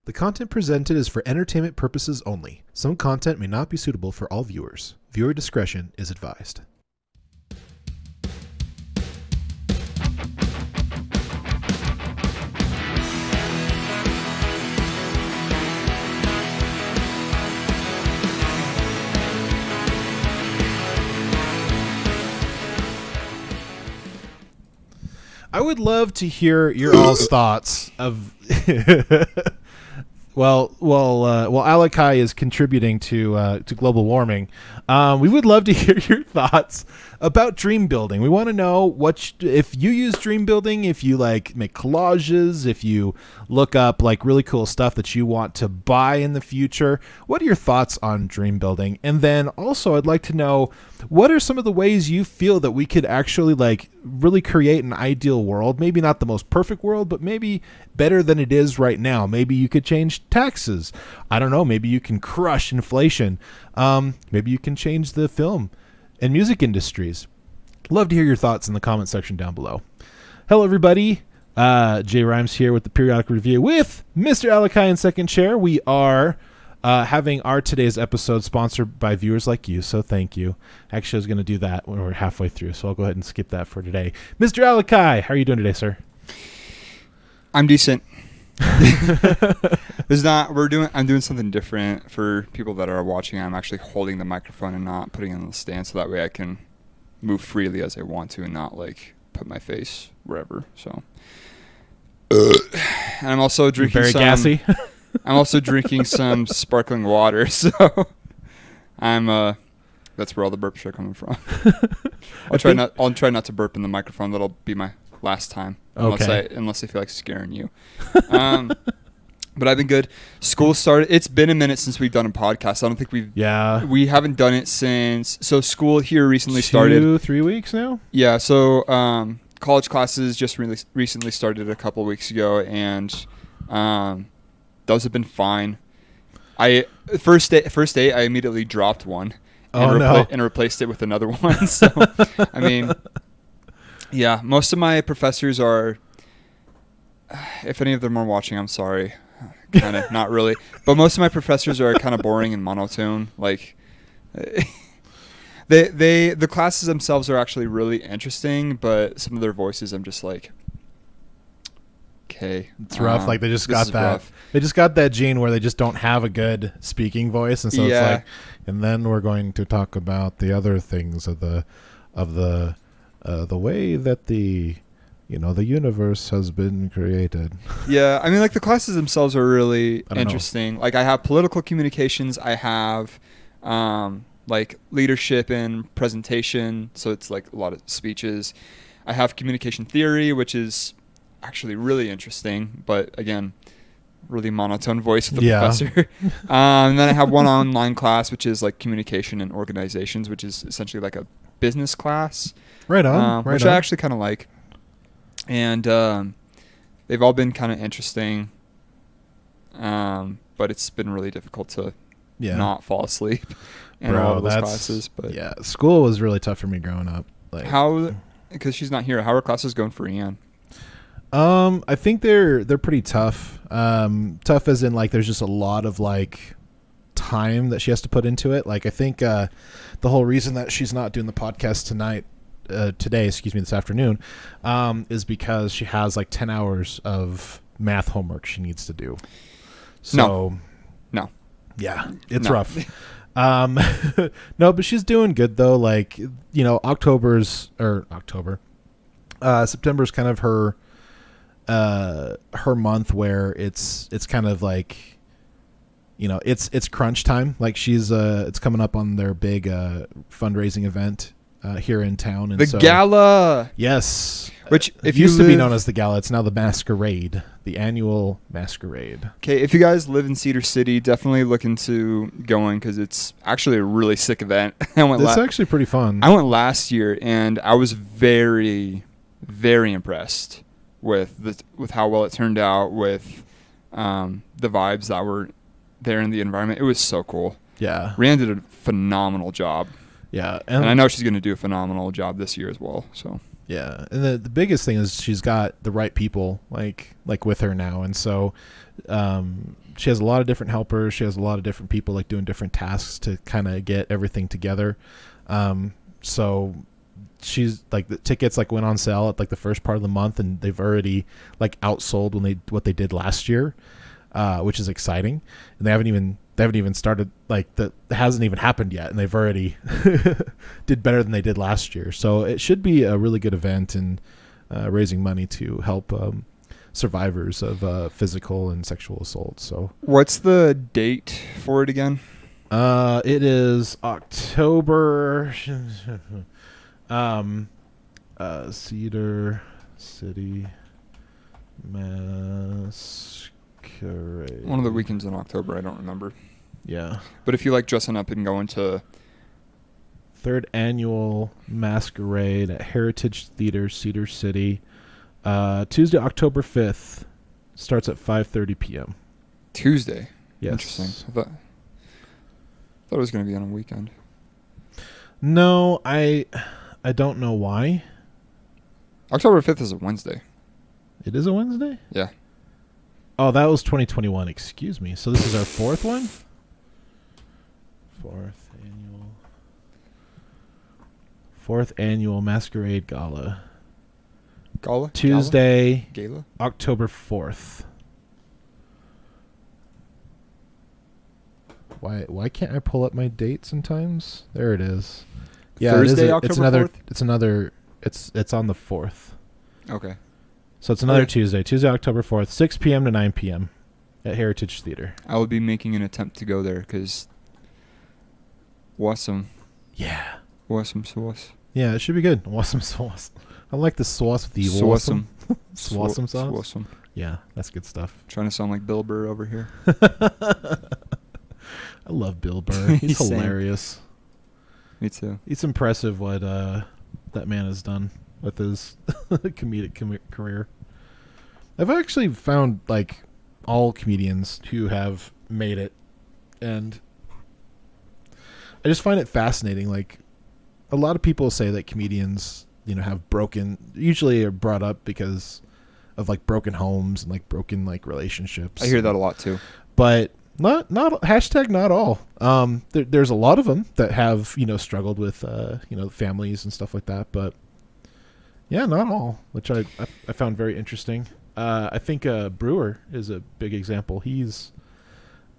The content presented is for entertainment purposes only. Some content may not be suitable for all viewers. Viewer discretion is advised. I would love to hear your all's thoughts of while Alakai is contributing to global warming. We would love to hear your thoughts about dream building. We want to know if you use dream building, if you like make collages, if you look up like really cool stuff that you want to buy in the future. What are your thoughts on dream building? And then also I'd like to know, what are some of the ways you feel that we could actually like really create an ideal world? Maybe not the most perfect world, but maybe better than it is right now. Maybe you could change taxes. I don't know. Maybe you can crush inflation. Maybe you can change the film and music industries. Love to hear your thoughts in the comment section down below. Hello, everybody. Jay Rhymes here with the Periodic Review with Mr. Alakai in second chair. We are having our today's episode sponsored by viewers like you, so thank you. Actually, I was going to do that when we're halfway through, so I'll go ahead and skip that for today. Mr. Alakai, how are you doing today, sir? I'm decent. I'm doing something different for people that are watching. I'm actually holding the microphone and not putting it on the stand, so that way I can move freely as I want to and not like put my face wherever. So, and I'm also drinking very gassy. I'm also drinking some sparkling water, so that's where all the burps are coming from. I'll try not to burp in the microphone. That'll be my last time, unless I feel like scaring you. But I've been good. School started. It's been a minute since we've done a podcast. I don't think we haven't done it since. So school here recently started. 2-3 weeks now. Yeah. So college classes just recently started a couple weeks ago, and those have been fine. First day I immediately dropped one and replaced it with another one. So I mean, yeah, most of my professors are, if any of them are watching, I'm sorry. Kind of, not really. But most of my professors are kind of boring and monotone. Like, the classes themselves are actually really interesting, but some of their voices, I'm just like, okay. It's rough. Like, they just got that. Rough. They just got that gene where they just don't have a good speaking voice, and so it's like, and then we're going to talk about the other things of the way that the universe has been created. Yeah, I mean, like, the classes themselves are really interesting. Like, I have political communications. I have, like, leadership and presentation. So it's, like, a lot of speeches. I have communication theory, which is actually really interesting. But, again, really monotone voice of the professor. And then I have one online class, which is, like, communication and organizations, which is essentially like a business class. Right on. Which I actually kind of like. And they've all been kind of interesting, but it's been really difficult to not fall asleep in all of those classes. But yeah, school was really tough for me growing up. Like, because she's not here, how are classes going for Ian? I think they're pretty tough. Tough as in, like, there's just a lot of, like, time that she has to put into it. Like, I think the whole reason that she's not doing the podcast this afternoon, is because she has like 10 hours of math homework she needs to do. So no. Yeah, it's rough. No, but she's doing good though. Like, September's kind of her month where it's kind of like, it's crunch time. Like, it's coming up on their big fundraising event here in town, and the gala. Yes, which if used to be known as the gala, it's now the masquerade, the annual masquerade. Okay, if you guys live in Cedar City, definitely look into going, because it's actually a really sick event. It's actually pretty fun. I went last year, and I was very, very impressed with how well it turned out, with the vibes that were there in the environment. It was so cool. Yeah, Rhiannon did a phenomenal job. Yeah, and I know she's going to do a phenomenal job this year as well. So yeah, and the biggest thing is she's got the right people like with her now, and so she has a lot of different helpers. She has a lot of different people like doing different tasks to kind of get everything together. So she's like, the tickets like went on sale at like the first part of the month, and they've already like outsold what they did last year, which is exciting. And they haven't even started, like, that hasn't even happened yet, and they've already did better than they did last year. So it should be a really good event, and raising money to help survivors of physical and sexual assault. So what's the date for it again? It is October. Cedar City Masquerade. One of the weekends in October. I don't remember. Yeah. But if you like dressing up and going to... Third annual Masquerade at Heritage Theater, Cedar City. Tuesday, October 5th. Starts at 5:30 p.m. Tuesday? Yes. Interesting. I thought it was going to be on a weekend. No, I don't know why. October 5th is a Wednesday. It is a Wednesday? Yeah. Oh, that was 2021. Excuse me. So this is our fourth one? Fourth annual Masquerade Gala. Gala? Tuesday, Gala? October 4th. Why can't I pull up my date sometimes? There it is. Yeah, Thursday, it's October 4th? It's on the 4th. Okay. So it's another Okay. Tuesday, October 4th, 6 p.m. to 9 p.m. at Heritage Theater. I will be making an attempt to go there because awesome. Yeah. Awesome sauce. Yeah, it should be good. Awesome sauce. I like the sauce with the Awesome. Swasum sauce. Awesome. Yeah, that's good stuff. Trying to sound like Bill Burr over here. I love Bill Burr. He's Same. hilarious. Me too. It's impressive what that man has done with his comedic career. I've actually found like all comedians who have made it, and I just find it fascinating. Like, a lot of people say that comedians, have usually are brought up because of like broken homes and like broken like relationships. I hear that a lot too. But not hashtag not all. There's a lot of them that have struggled with families and stuff like that. But yeah, not all, which I found very interesting. I think Brewer is a big example. He's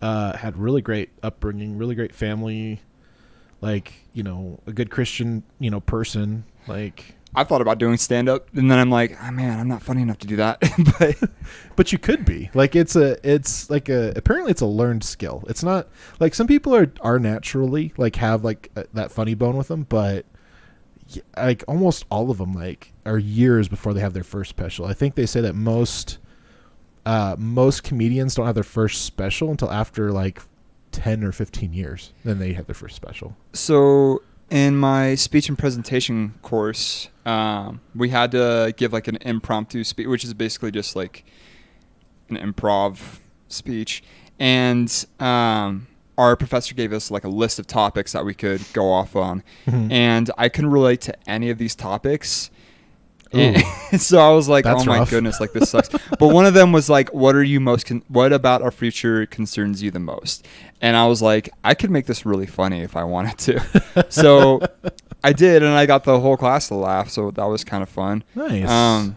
had really great upbringing, really great family, like a good Christian person. Like, I thought about doing stand up, and then I'm like, oh man, I'm not funny enough to do that. but you could be. Like, apparently it's a learned skill. It's not like some people are naturally like have like that funny bone with them, but like almost all of them like are years before they have their first special. I think they say that most comedians don't have their first special until after like 10 or 15 years. Then they have their first special. So in my speech and presentation course, we had to give like an impromptu speech, which is basically just like an improv speech. And our professor gave us like a list of topics that we could go off on. Mm-hmm. And I couldn't relate to any of these topics. And so I was like, That's oh my rough. goodness, like this sucks. But one of them was like, what about our future concerns you the most? And I was like, I could make this really funny if I wanted to. So I did, and I got the whole class to laugh. So that was kind of fun. Nice.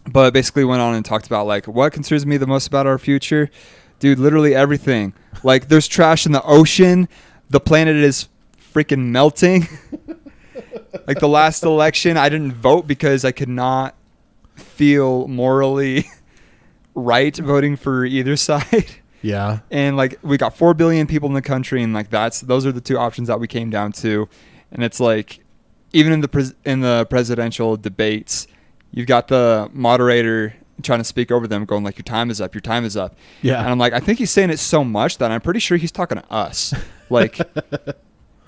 But basically went on and talked about like what concerns me the most about our future. Dude, literally everything. Like, there's trash in the ocean. The planet is freaking melting. Like, the last election, I didn't vote because I could not feel morally right voting for either side. Yeah. And, like, we got 4 billion people in the country, and, like, those are the two options that we came down to. And it's like, even in the presidential debates, you've got the moderator trying to speak over them, going like, your time is up, your time is up. Yeah. And I'm like, I think he's saying it so much that I'm pretty sure he's talking to us. Like,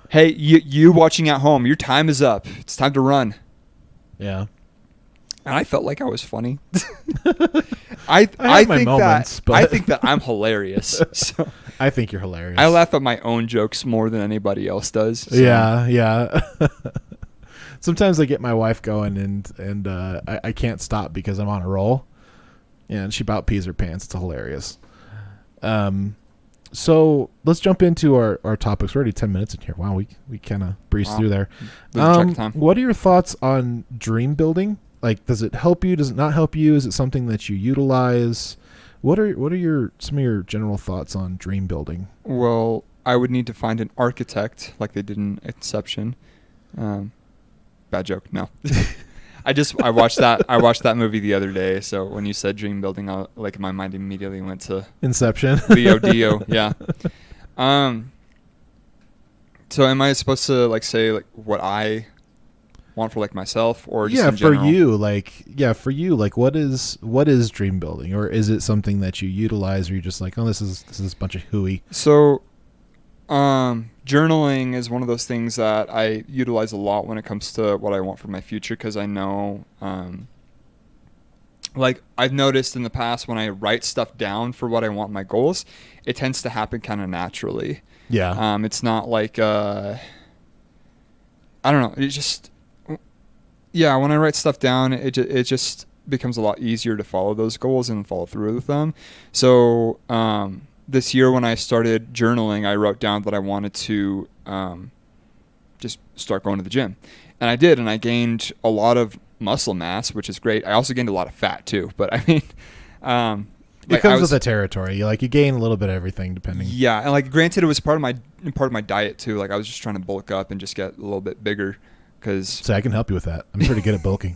hey, you watching at home, your time is up. It's time to run. Yeah. And I felt like I was funny. I think that I'm hilarious. So I think you're hilarious. I laugh at my own jokes more than anybody else does. So. Yeah. Sometimes I get my wife going, and I can't stop because I'm on a roll. Yeah, and she about pees her pants. It's hilarious. So let's jump into our topics. We're already 10 minutes in here. Wow, we kind of breezed through there. Losing track of time. What are your thoughts on dream building? Like, does it help you? Does it not help you? Is it something that you utilize? What are some of your general thoughts on dream building? Well, I would need to find an architect like they did in Inception. Bad joke. No. I watched that movie the other day. So when you said dream building, my mind immediately went to Inception. Leo Dio. Yeah. So am I supposed to like say like what I want for like myself or just in general? For you, like what is dream building, or is it something that you utilize, or you're just like, oh, this is a bunch of hooey? So, journaling is one of those things that I utilize a lot when it comes to what I want for my future, because I know, like I've noticed in the past when I write stuff down for what I want my goals, it tends to happen kind of naturally. Yeah. It's not like, I don't know. It just, yeah, when I write stuff down, it just becomes a lot easier to follow those goals and follow through with them. So, this year when I started journaling, I wrote down that I wanted to just start going to the gym. And I did, and I gained a lot of muscle mass, which is great. I also gained a lot of fat too, but I mean... it comes with the territory. You gain a little bit of everything depending. Yeah, and like granted, it was part of my diet too. Like I was just trying to bulk up and just get a little bit bigger. So I can help you with that. I'm pretty good at bulking.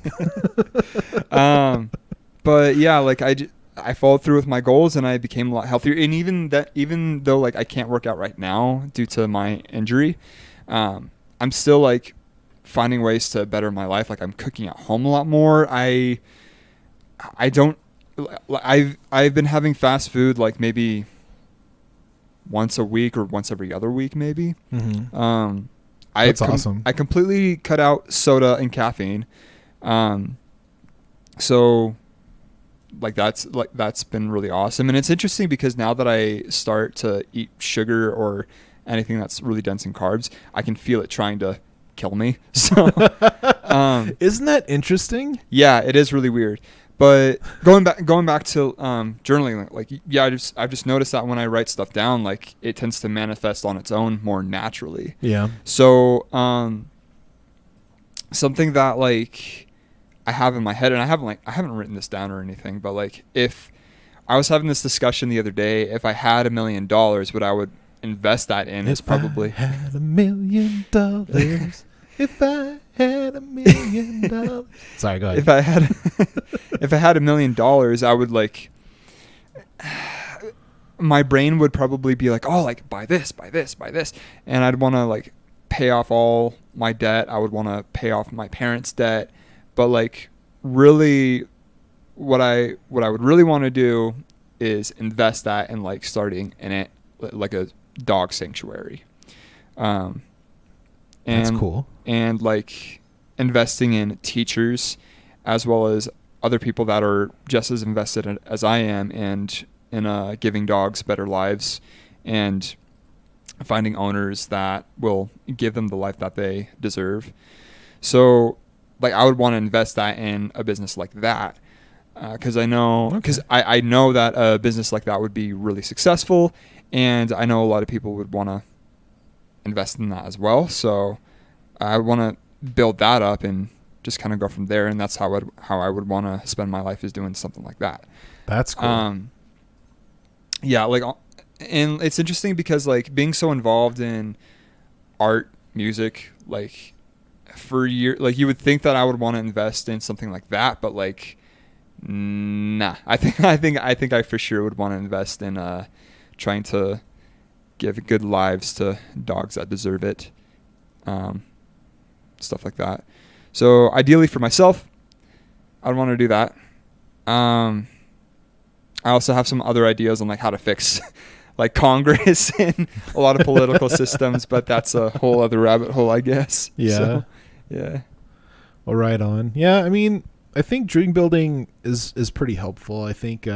But yeah, like I followed through with my goals and I became a lot healthier. And even though like I can't work out right now due to my injury, I'm still like finding ways to better my life. Like I'm cooking at home a lot more. I've been having fast food like maybe once a week or once every other week maybe. Mm-hmm. That's awesome. I completely cut out soda and caffeine. So like that's been really awesome. And it's interesting because now that I start to eat sugar or anything that's really dense in carbs, I can feel it trying to kill me. So isn't that interesting? Yeah, it is really weird. But going back to journaling, like yeah, I've just noticed that when I write stuff down, like it tends to manifest on its own more naturally. Yeah. So something that like I have in my head, and I haven't written this down or anything, but like if I was having this discussion the other day, if I had $1 million, what I would invest that in is probably. If I had $1 million. If I had $1 million. Sorry, go ahead. If I had $1 million, I would like. My brain would probably be like, oh, like buy this, and I'd want to like pay off all my debt. I would want to pay off my parents' debt, but like really, what I would really want to do is invest that in like starting in it like a dog sanctuary. That's cool. And like investing in teachers as well as other people that are just as invested as I am and in giving dogs better lives and finding owners that will give them the life that they deserve. So like I would want to invest that in a business like that because I know that a business like that would be really successful, and I know a lot of people would want to invest in that as well. So I want to build that up and just kind of go from there, and that's how I would want to spend my life, is doing something like that. That's cool. Yeah, like, and it's interesting because like being so involved in art, music, like for years, like you would think that I would want to invest in something like that, but like, nah. I think I for sure would want to invest in trying to give good lives to dogs that deserve it, stuff like that. So ideally for myself, I'd want to do that. I also have some other ideas on like how to fix like Congress and a lot of political systems, but that's a whole other rabbit hole, I guess. Yeah. So, yeah. Well, right on. Yeah. I mean, I think dream building is pretty helpful. I think,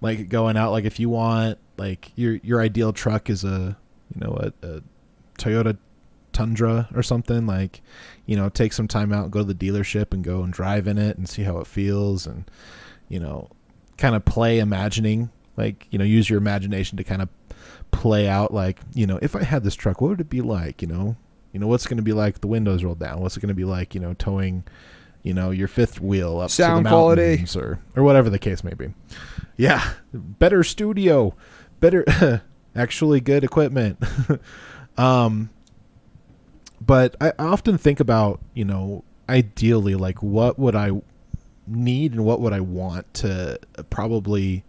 like going out, like if you want, like your ideal truck is a Toyota Tundra or something, like, take some time out and go to the dealership and go and drive in it and see how it feels, and, kind of play imagining Like, use your imagination to kind of play out, like, if I had this truck, what would it be like? What's going to be like the windows rolled down? What's it going to be like, towing, your fifth wheel up sound to the quality, mountains or whatever the case may be. Yeah, better studio, better, actually good equipment. But I often think about, ideally, like, what would I need and what would I want to probably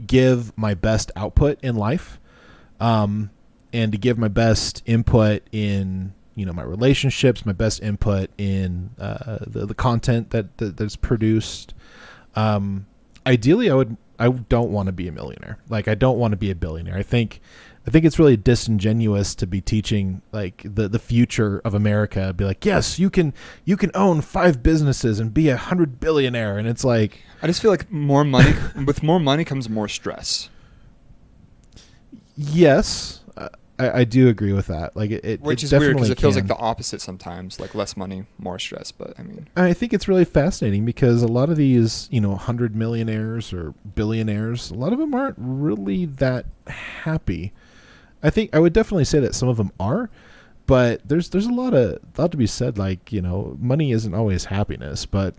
give my best output in life, and to give my best input in, my relationships, my best input in the content that's produced. Ideally, I don't want to be a millionaire. Like, I don't want to be a billionaire. I think it's really disingenuous to be teaching like the future of America. Be like, yes, you can own 5 businesses and be 100 billionaire. And it's like, I just feel like more money with more money comes more stress. Yes, I do agree with that. Like which it is weird because it feels can. like the opposite sometimes. Like less money, more stress. But I mean, I think it's really fascinating because a lot of these, 100 millionaires or billionaires, a lot of them aren't really that happy. I think I would definitely say that some of them are, but there's a lot to be said. Like, money isn't always happiness, but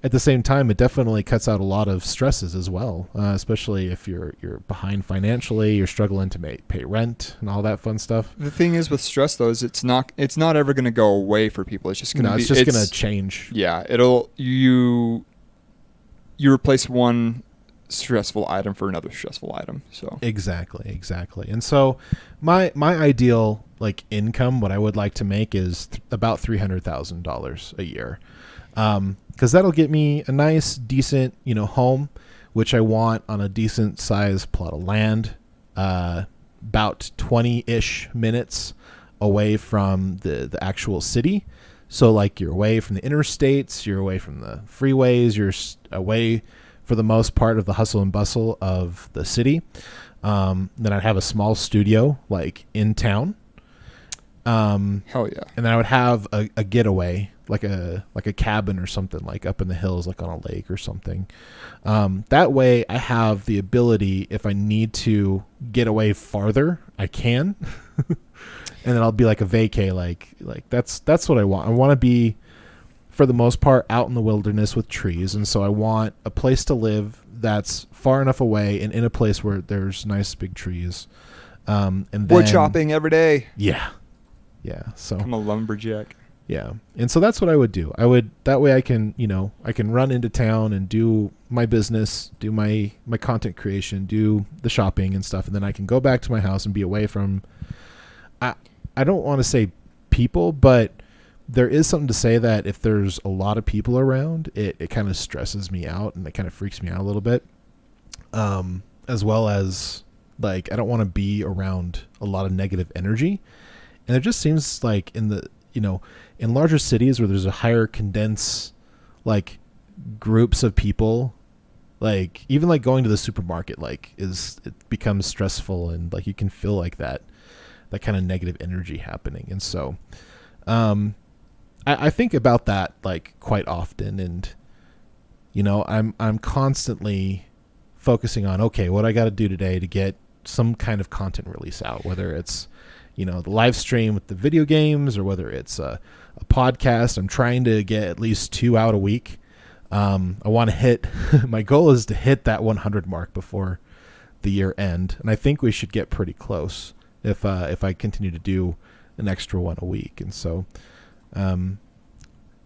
at the same time, it definitely cuts out a lot of stresses as well. Especially if you're behind financially, you're struggling to pay rent and all that fun stuff. the thing is with stress though is it's not ever going to go away for people. It's just going to be. It's just going to change. Yeah, you replace one stressful item for another stressful item. So Exactly. And so my ideal like income, what I would like to make is about $300,000 a year. Because that'll get me a nice, decent, home, which I want on a decent sized plot of land, about 20-ish minutes away from the actual city. So like you're away from the interstates, you're away from the freeways, you're away for the most part of the hustle and bustle of the city. Then I'd have a small studio like in town. hell yeah. And then I would have a getaway, like a cabin or something, like up in the hills, like on a lake or something. That way I have the ability, if I need to get away farther, I can. And then I'll be like a vacay, like that's what I want. I want to be, for the most part, out in the wilderness with trees. And so I want a place to live that's far enough away and in a place where there's nice big trees. And then, wood chopping every day. Yeah. So I'm a lumberjack. yeah. And so that's what I would do. That way I can run into town and do my business, do my content creation, do the shopping and stuff. And then I can go back to my house and be away from, I don't want to say people, but there is something to say that if there's a lot of people around, it kind of stresses me out and it kind of freaks me out a little bit. As well as like, I don't want to be around a lot of negative energy. And it just seems like in the, in larger cities where there's a higher condense, like groups of people, like even like going to the supermarket, like it becomes stressful and like you can feel like that kind of negative energy happening. And so, I think about that like quite often, and I'm constantly focusing on, okay, what I got to do today to get some kind of content release out, whether it's the live stream with the video games or whether it's a podcast. I'm trying to get at least 2 out a week. I want to hit my goal is to hit that 100 mark before the year end, and I think we should get pretty close if I continue to do an extra one a week. And so and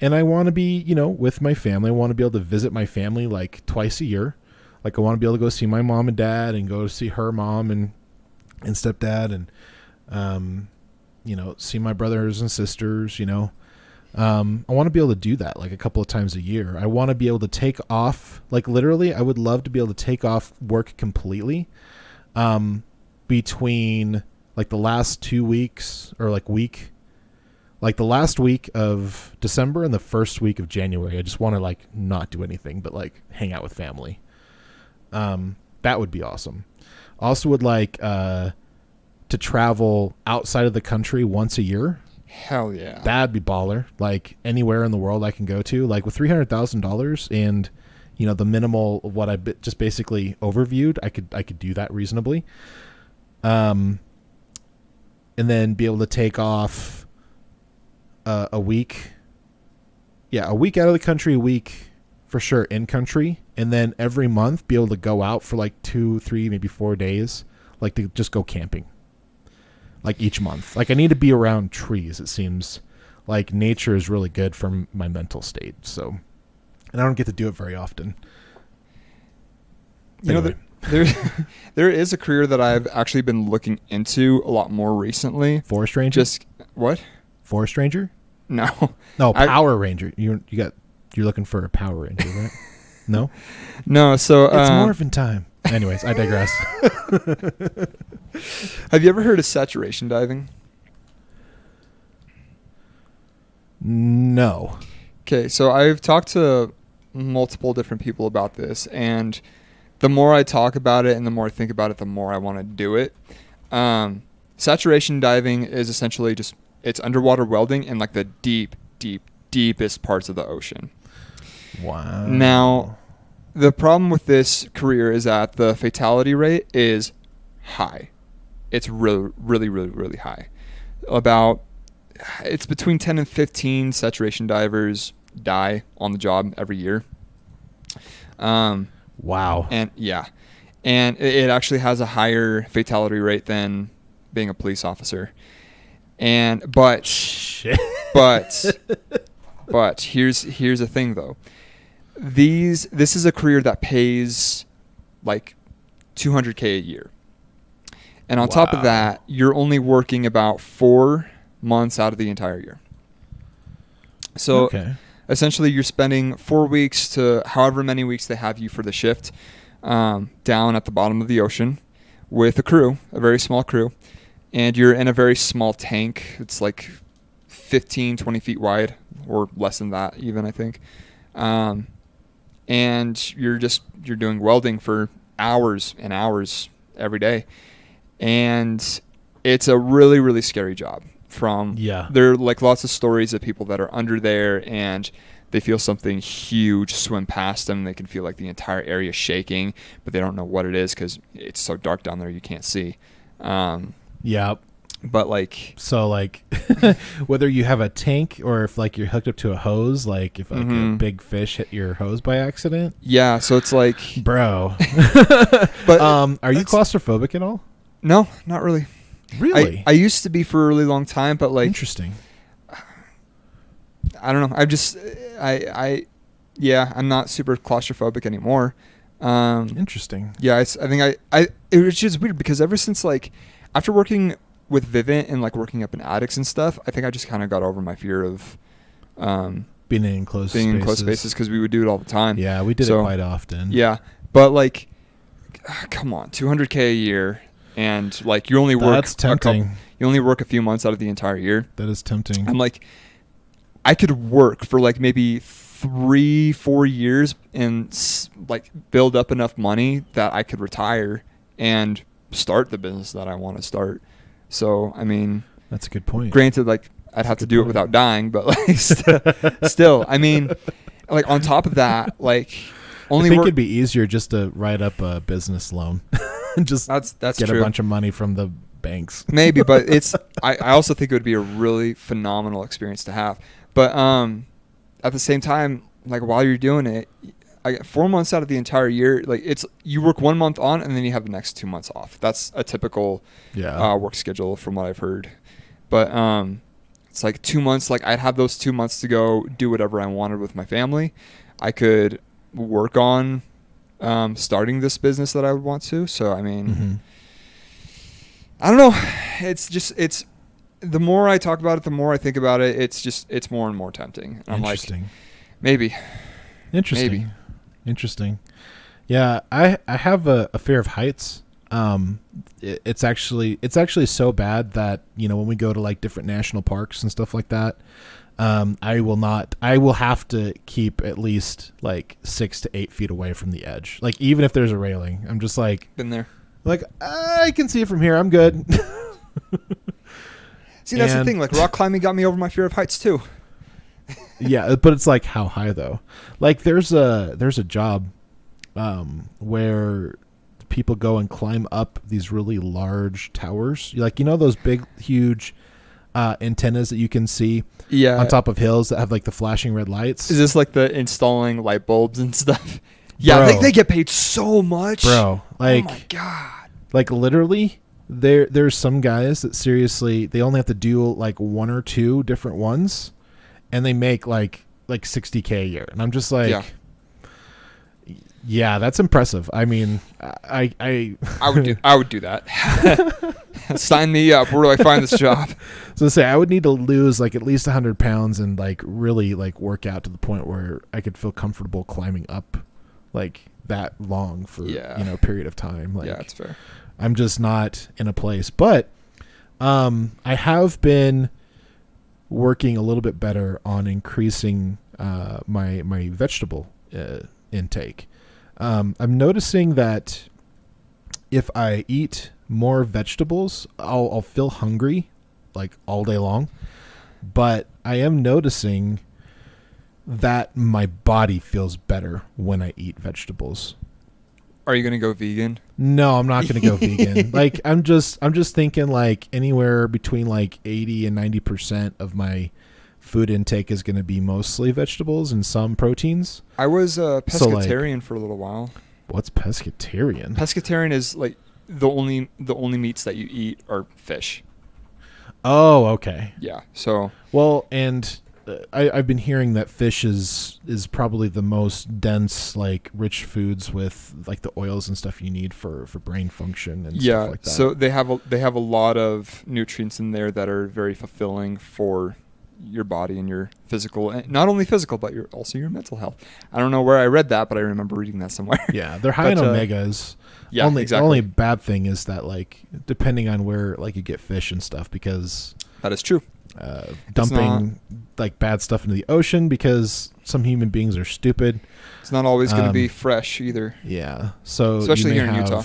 I want to be, with my family. I want to be able to visit my family like twice a year. Like I want to be able to go see my mom and dad and go see her mom and stepdad and, see my brothers and sisters, I want to be able to do that like a couple of times a year. I want to be able to take off, like literally, I would love to be able to take off work completely, between like the last 2 weeks or like the last week of December and the first week of January. I just want to like not do anything but like hang out with family. That would be awesome. Also would like to travel outside of the country once a year. Hell yeah. That'd be baller. Like anywhere in the world I can go to. Like with $300,000 and the minimal of what I just basically overviewed, I could do that reasonably. And then be able to take off a week. Yeah, a week out of the country, a week for sure in country, and then every month be able to go out for like 2, 3, maybe 4 days, like to just go camping. Like each month. Like I need to be around trees. It seems like nature is really good for my mental state. So, and I don't get to do it very often. Anyway. There is a career that I've actually been looking into a lot more recently. Forest ranger? What? Forest ranger? No. No, Power Ranger. You're looking for a Power Ranger, right? No? No, so it's morphin' time. Anyways, I digress. Have you ever heard of saturation diving? No. Okay, so I've talked to multiple different people about this, and the more I talk about it and the more I think about it, the more I want to do it. Saturation diving is essentially it's underwater welding in like the deepest parts of the ocean. Wow. Now, the problem with this career is that the fatality rate is high. It's really, really, really, really high. It's between 10 and 15 saturation divers die on the job every year. Wow. And yeah, and it actually has a higher fatality rate than being a police officer. But Shit. but here's the thing though. This is a career that pays like $200K a year. And on top of that, you're only working about 4 months out of the entire year. So essentially you're spending 4 weeks to however many weeks they have you for the shift down at the bottom of the ocean with a crew, a very small crew. And you're in a very small tank. It's like 15, 20 feet wide or less than that even, I think. And you're doing welding for hours and hours every day. And it's a really, really scary job. There are like lots of stories of people that are under there and they feel something huge swim past them. They can feel like the entire area shaking, but they don't know what it is because it's so dark down there you can't see. Yeah. But like, so like whether you have a tank or if like you're hooked up to a hose, like if like a big fish hit your hose by accident. Yeah. So it's like, bro, but are you claustrophobic at all? No, not really. Really? I used to be for a really long time, but like, interesting. I don't know. I'm not super claustrophobic anymore. Interesting. Yeah. I think it was just weird because ever since like after working with Vivint and like working up in attics and stuff, I think I just kind of got over my fear of being in enclosed spaces because we would do it all the time. Yeah, we did it quite often. Yeah, but like, come on, $200K a year, and like you only work. That's tempting. You only work a few months out of the entire year. That is tempting. I'm like, I could work for like maybe 3-4 years and like build up enough money that I could retire and start the business that I want to start. So, I mean, that's a good point. Granted, like I'd have to do it without dying, but like still, I mean, like on top of that, like I think it'd be easier just to write up a business loan and just that's get true. A bunch of money from the banks. Maybe, but I also think it would be a really phenomenal experience to have. But at the same time, like while you're doing it, I get 4 months out of the entire year. Like you work 1 month on, and then you have the next 2 months off. That's a typical work schedule from what I've heard. But it's like 2 months. Like I'd have those 2 months to go do whatever I wanted with my family. I could work on starting this business that I would want to. So I mean, I don't know. It's the more I talk about it, the more I think about it. It's more and more tempting. And I'm like, maybe. Interesting. Interesting. Yeah, I have a fear of heights. It's actually so bad that, when we go to like different national parks and stuff like that, I will have to keep at least like 6 to 8 feet away from the edge. Like even if there's a railing, I'm just like, been there. Like I can see it from here. I'm good. See, that's the thing. Like rock climbing got me over my fear of heights too. Yeah, but it's like how high though? Like there's a job where people go and climb up these really large towers. Like those big huge antennas that you can see Yeah. on top of hills that have like the flashing red lights. Is this like the installing light bulbs and stuff? Yeah, Bro. they get paid so much. Bro, like oh my God. like literally there's some guys that seriously they only have to do like one or two different ones and they make like $60K a year. And I'm just like yeah, that's impressive. I mean, I would do that. Sign me up. Where do I find this job? So say I would need to lose like at least 100 pounds and like really like work out to the point where I could feel comfortable climbing up like that long for a period of time. Like, yeah, that's fair. I'm just not in a place, but I have been working a little bit better on increasing my vegetable intake. I'm noticing that if I eat more vegetables, I'll feel hungry like all day long, but I am noticing that my body feels better when I eat vegetables. Are you going to go vegan? No, I'm not going to go vegan. Like I'm just thinking like anywhere between like 80 and 90% of my food intake is going to be mostly vegetables and some proteins. I was a pescetarian for a little while. What's pescetarian? Pescetarian is like the only meats that you eat are fish. Oh, okay. Yeah. So well, and I've been hearing that fish is probably the most dense, like rich foods with like the oils and stuff you need for brain function and stuff like that. So they have a lot of nutrients in there that are very fulfilling for your body and your physical, and not only physical, but also your mental health. I don't know where I read that, but I remember reading that somewhere. Yeah, they're high in omegas. Yeah, The only bad thing is that like depending on where like you get fish and stuff, because that is true. Dumping like bad stuff into the ocean because some human beings are stupid. It's not always going to be fresh either. Yeah. So especially here in Utah.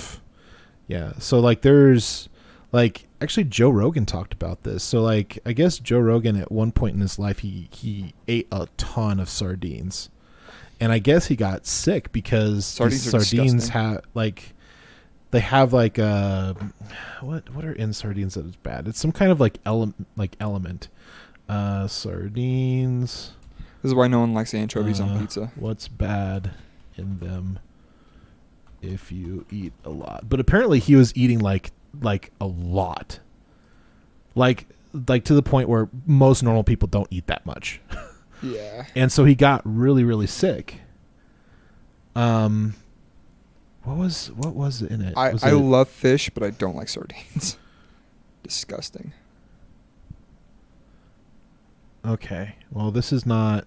Yeah. So like there's like actually Joe Rogan talked about this. So like I guess Joe Rogan at one point in his life he ate a ton of sardines. And I guess he got sick because sardines have like they have like what are in sardines that is bad? It's some kind of like element. Sardines. This is why no one likes anchovies on pizza. What's bad in them if you eat a lot? But apparently he was eating like a lot. Like to the point where most normal people don't eat that much. Yeah. And so he got really, really sick. What was in it? I love fish, but I don't like sardines. Disgusting. Okay. Well, this is not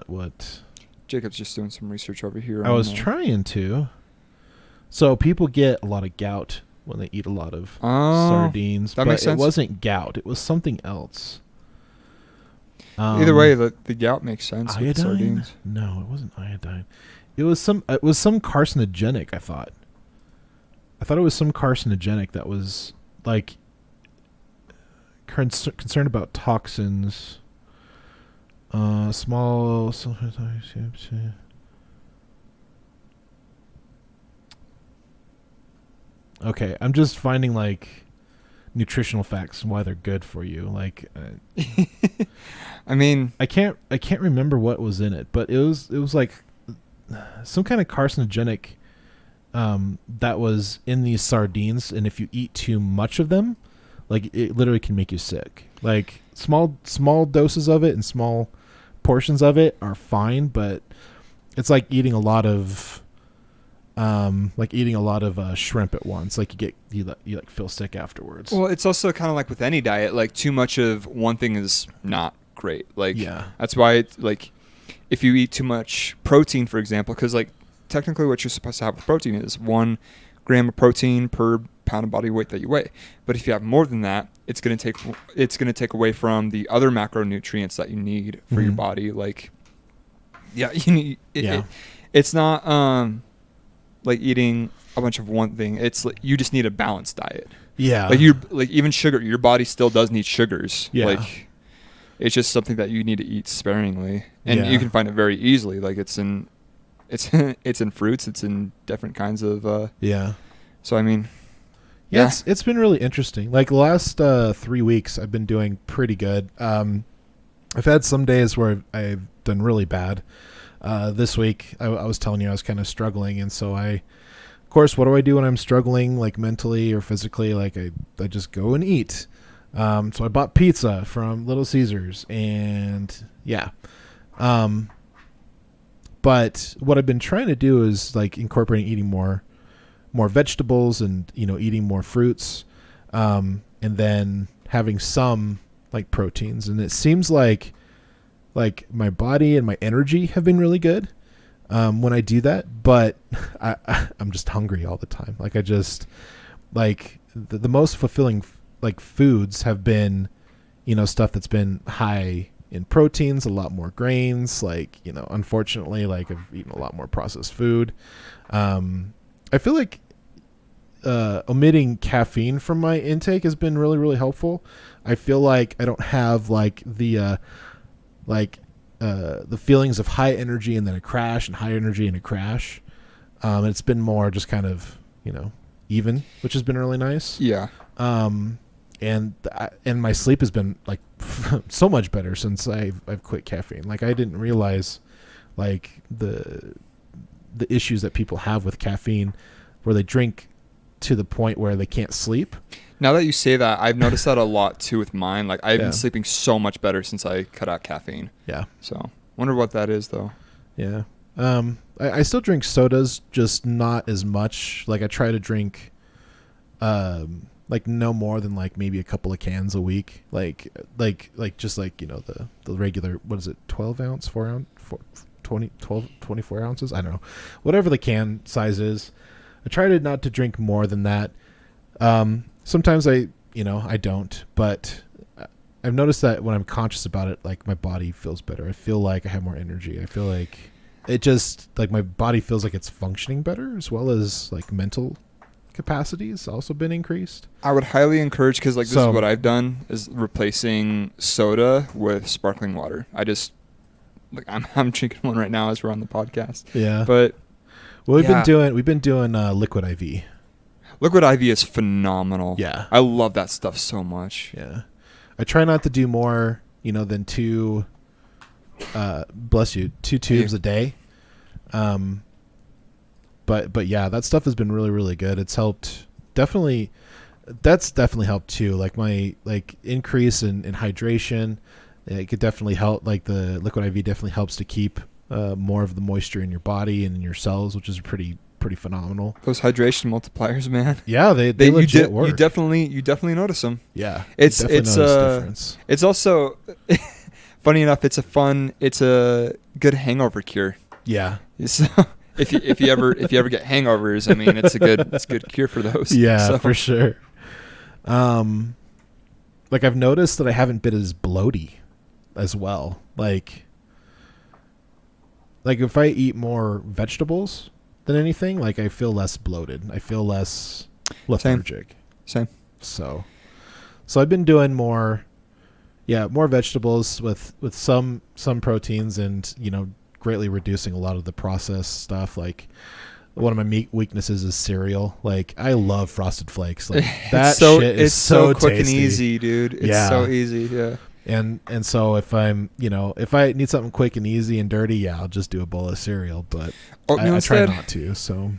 what Jacob's just doing some research over here. I was trying to. So people get a lot of gout when they eat a lot of sardines. That makes sense. It wasn't gout. It was something else. Either way, the gout makes sense iodine? with sardines. No, it wasn't iodine. It was some carcinogenic, I thought. I thought it was some carcinogenic that was like concerned about toxins. Small. Okay, I'm just finding like nutritional facts and why they're good for you. Like, I mean, I can't remember what was in it, but it was like some kind of carcinogenic that was in these sardines, and if you eat too much of them, like it literally can make you sick. Like small doses of it and small portions of it are fine, but it's like eating a lot of shrimp at once. Like you like feel sick afterwards. Well, it's also kind of like with any diet. Like too much of one thing is not great. Like that's why it's like if you eat too much protein, for example, because like technically what you're supposed to have with protein is 1 gram of protein per pound of body weight that you weigh. But if you have more than that, it's going to take away from the other macronutrients that you need for your body. Like, you need it's not like eating a bunch of one thing. It's like you just need a balanced diet. Yeah. Like even sugar, your body still does need sugars. Yeah. Like It's just something that you need to eat sparingly, and Yeah. you can find it very easily. Like it's in fruits. It's in different kinds of. Yeah. So I mean, Yeah, yeah. it's been really interesting. Like the last 3 weeks, I've been doing pretty good. I've had some days where I've done really bad. This week, I was telling you I was kind of struggling, and so of course, what do I do when I'm struggling, like mentally or physically? Like I just go and eat. So I bought pizza from Little Caesars, and yeah. But what I've been trying to do is like incorporating eating more vegetables and eating more fruits, and then having some like proteins. And it seems like my body and my energy have been really good when I do that, but I'm just hungry all the time. Like I just like the most fulfilling like foods have been stuff that's been high in proteins, a lot more grains, like unfortunately, like I've eaten a lot more processed food. I feel like omitting caffeine from my intake has been really, really helpful. I feel like I don't have like the feelings of high energy and then a crash and high energy and a crash. It's been more just kind of even, which has been really nice. Yeah. And my sleep has been like so much better since I've quit caffeine. Like I didn't realize like the issues that people have with caffeine, where they drink to the point where they can't sleep. Now that you say that, I've noticed that a lot too with mine. Like I've Yeah. been sleeping so much better since I cut out caffeine. Yeah. So wonder what that is though. Yeah. I still drink sodas, just not as much. Like I try to drink, like no more than like maybe a couple of cans a week. Like just like, the regular, what is it? 12 ounce, 4 ounce, 24 ounces. I don't know, whatever the can size is. I try to not to drink more than that. Sometimes I don't, but I've noticed that when I'm conscious about it, like my body feels better. I feel like I have more energy. I feel like it just like my body feels like it's functioning better, as well as like mental capacity has also been increased. I would highly encourage, because like this So- is what I've done, is replacing soda with sparkling water. I just like I'm drinking one right now as we're on the podcast. Yeah. But Well, Yeah. we've been doing liquid IV. Liquid IV is phenomenal. Yeah. I love that stuff so much. Yeah. I try not to do more, than two tubes a day. But yeah, that stuff has been really, really good. It's helped that's definitely helped too. Like my increase in hydration, it could definitely help. Like the liquid IV definitely helps to keep more of the moisture in your body and in your cells, which is pretty phenomenal. Those hydration multipliers, man. Yeah, they legit work. You definitely notice them. Yeah, It's definitely notice the difference. It's also funny enough. It's a good hangover cure. Yeah, So if you ever get hangovers, I mean, it's a good cure for those. yeah, So, for sure. Like I've noticed that I haven't been as bloaty as well. Like if I eat more vegetables than anything, like I feel less bloated. I feel less lethargic. Same. So I've been doing more vegetables with some proteins, and greatly reducing a lot of the processed stuff. Like one of my weaknesses is cereal. Like I love Frosted Flakes. Like that shit is so quick tasty. and easy, dude. It's so easy. Yeah. And so if I'm if I need something quick and easy and dirty, yeah, I'll just do a bowl of cereal. But Oatmeal I try instead? not to. So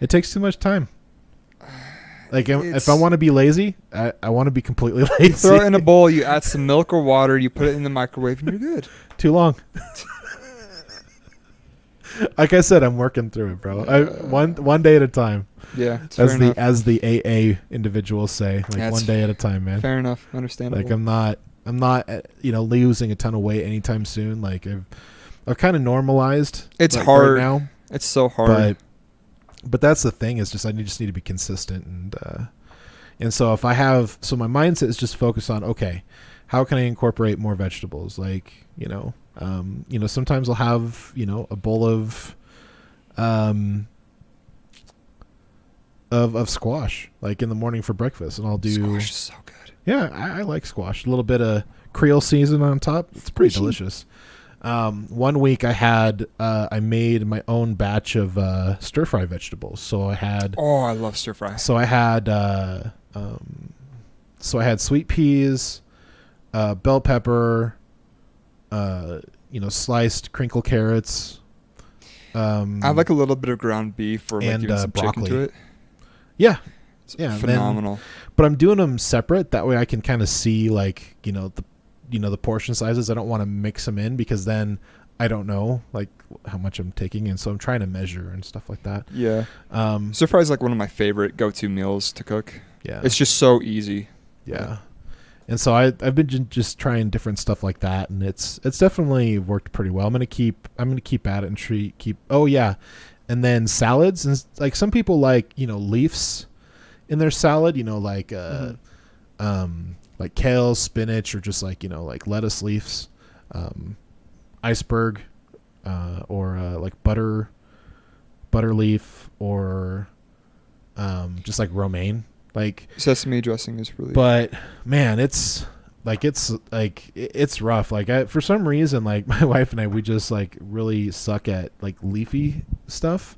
it takes too much time. Like if It's- I want to be lazy, I want to be completely lazy. Throw it in a bowl. You add some milk or water. You put it in the microwave, and you're good. Too long. Like I said, I'm working through it, bro. One day at a time, Yeah. It's fair enough. as the AA individuals say. Like That's one day at a time, man. Fair enough. Understandable. Like I'm not losing a ton of weight anytime soon. Like I've kind of normalized. It's like, hard right now, It's so hard. but that's the thing, is just I just need to be consistent, and so if I have, so my mindset is just focused on, okay, how can I incorporate more vegetables? Like sometimes I'll have a bowl of squash like in the morning for breakfast, and I'll do Squash is so good. Yeah, I like squash. A little bit of Creole season on top. It's pretty Squishy. delicious. One week I made my own batch of stir fry vegetables. So I had Oh, I love stir fry. so I had sweet peas, bell pepper, sliced crinkle carrots. I like a little bit of ground beef or like and, even some broccoli. chicken to it. Yeah, It's yeah, and phenomenal. but I'm doing them separate. That way I can kind of see like the portion sizes. I don't want to mix them in because then I don't know like how much I'm taking, and so I'm trying to measure and stuff like that. Yeah. Um, Stir fry is like one of my favorite go-to meals to cook. yeah, It's just so easy. yeah. And so I've been just trying different stuff like that, and it's definitely worked pretty well. I'm gonna keep at it and keep. Oh yeah, and then salads, and like some people like leaves in their salad. Like like kale, spinach, or just like like lettuce leaves, iceberg, or like butter leaf, or just like romaine. Like Sesame dressing is really. but man, it's rough. Like for some reason, like my wife and I, we just like really suck at like leafy stuff,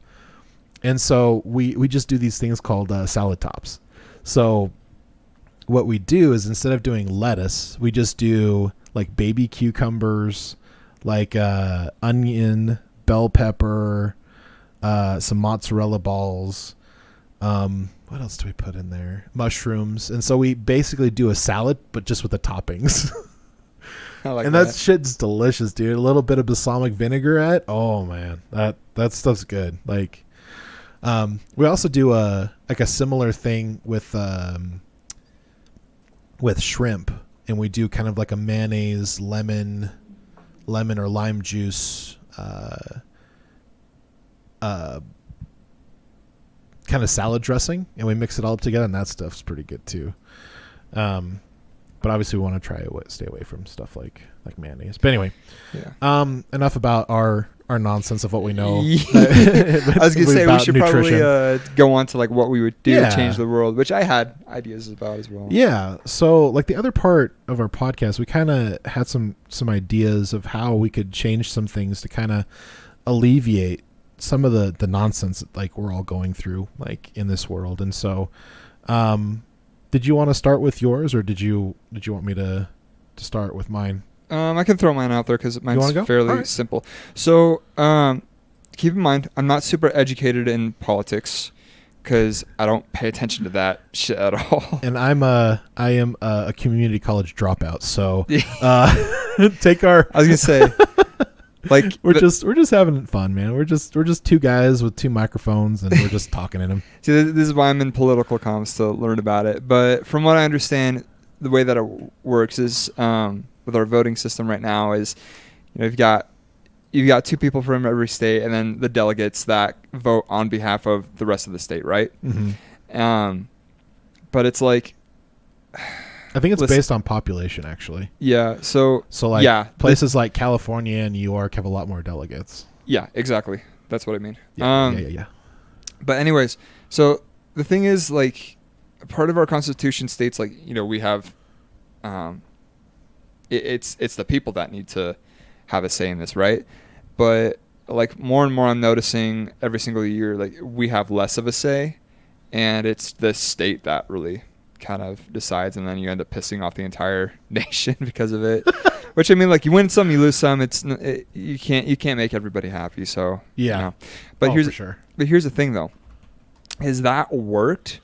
and so we just do these things called salad tops. So what we do is instead of doing lettuce, we just do like baby cucumbers, like onion, bell pepper, some mozzarella balls. What else do we put in there? Mushrooms. And so we basically do a salad, but just with the toppings. I like and that shit's delicious, dude. A little bit of balsamic vinaigrette. Oh man, that stuff's good. Like, we also do a similar thing with shrimp, and we do kind of like a mayonnaise, lemon or lime juice, kind of salad dressing, and we mix it all up together, and that stuff's pretty good too. But obviously we want to stay away from stuff like mayonnaise. But anyway, Yeah. enough about our nonsense of what we know. I was gonna say we should nutrition. probably go on to like what we would do Yeah. to change the world, which I had ideas about as well. Yeah. So like the other part of our podcast, we kind of had some ideas of how we could change some things to kind of alleviate some of the nonsense that like we're all going through like in this world. And so did you want to start with yours, or did you want me to start with mine? I can throw mine out there because mine's go? fairly Alright. simple. So keep in mind, I'm not super educated in politics because I don't pay attention to that shit at all. And I am a community college dropout, so take our. I was gonna say, like we're just having fun, man. We're just two guys with two microphones, and we're just talking in them. See, this is why I'm in political comms to learn about it. But from what I understand, the way that it works is with our voting system right now is, you've got two people from every state, and then the delegates that vote on behalf of the rest of the state, right? Mm-hmm. But it's like, I think it's based on population, actually. yeah. So like yeah, places like California and New York have a lot more delegates. yeah, exactly. That's what I mean. Yeah. But anyways, so the thing is, like, part of our constitution states, like, we have, it's the people that need to have a say in this, right? But like more and more, I'm noticing every single year, like we have less of a say, and it's the state that really kind of decides, and then you end up pissing off the entire nation because of it. Which, I mean, like, you win some, you lose some. You can't make everybody happy. So Yeah. But for sure. But here's the thing, though, is that worked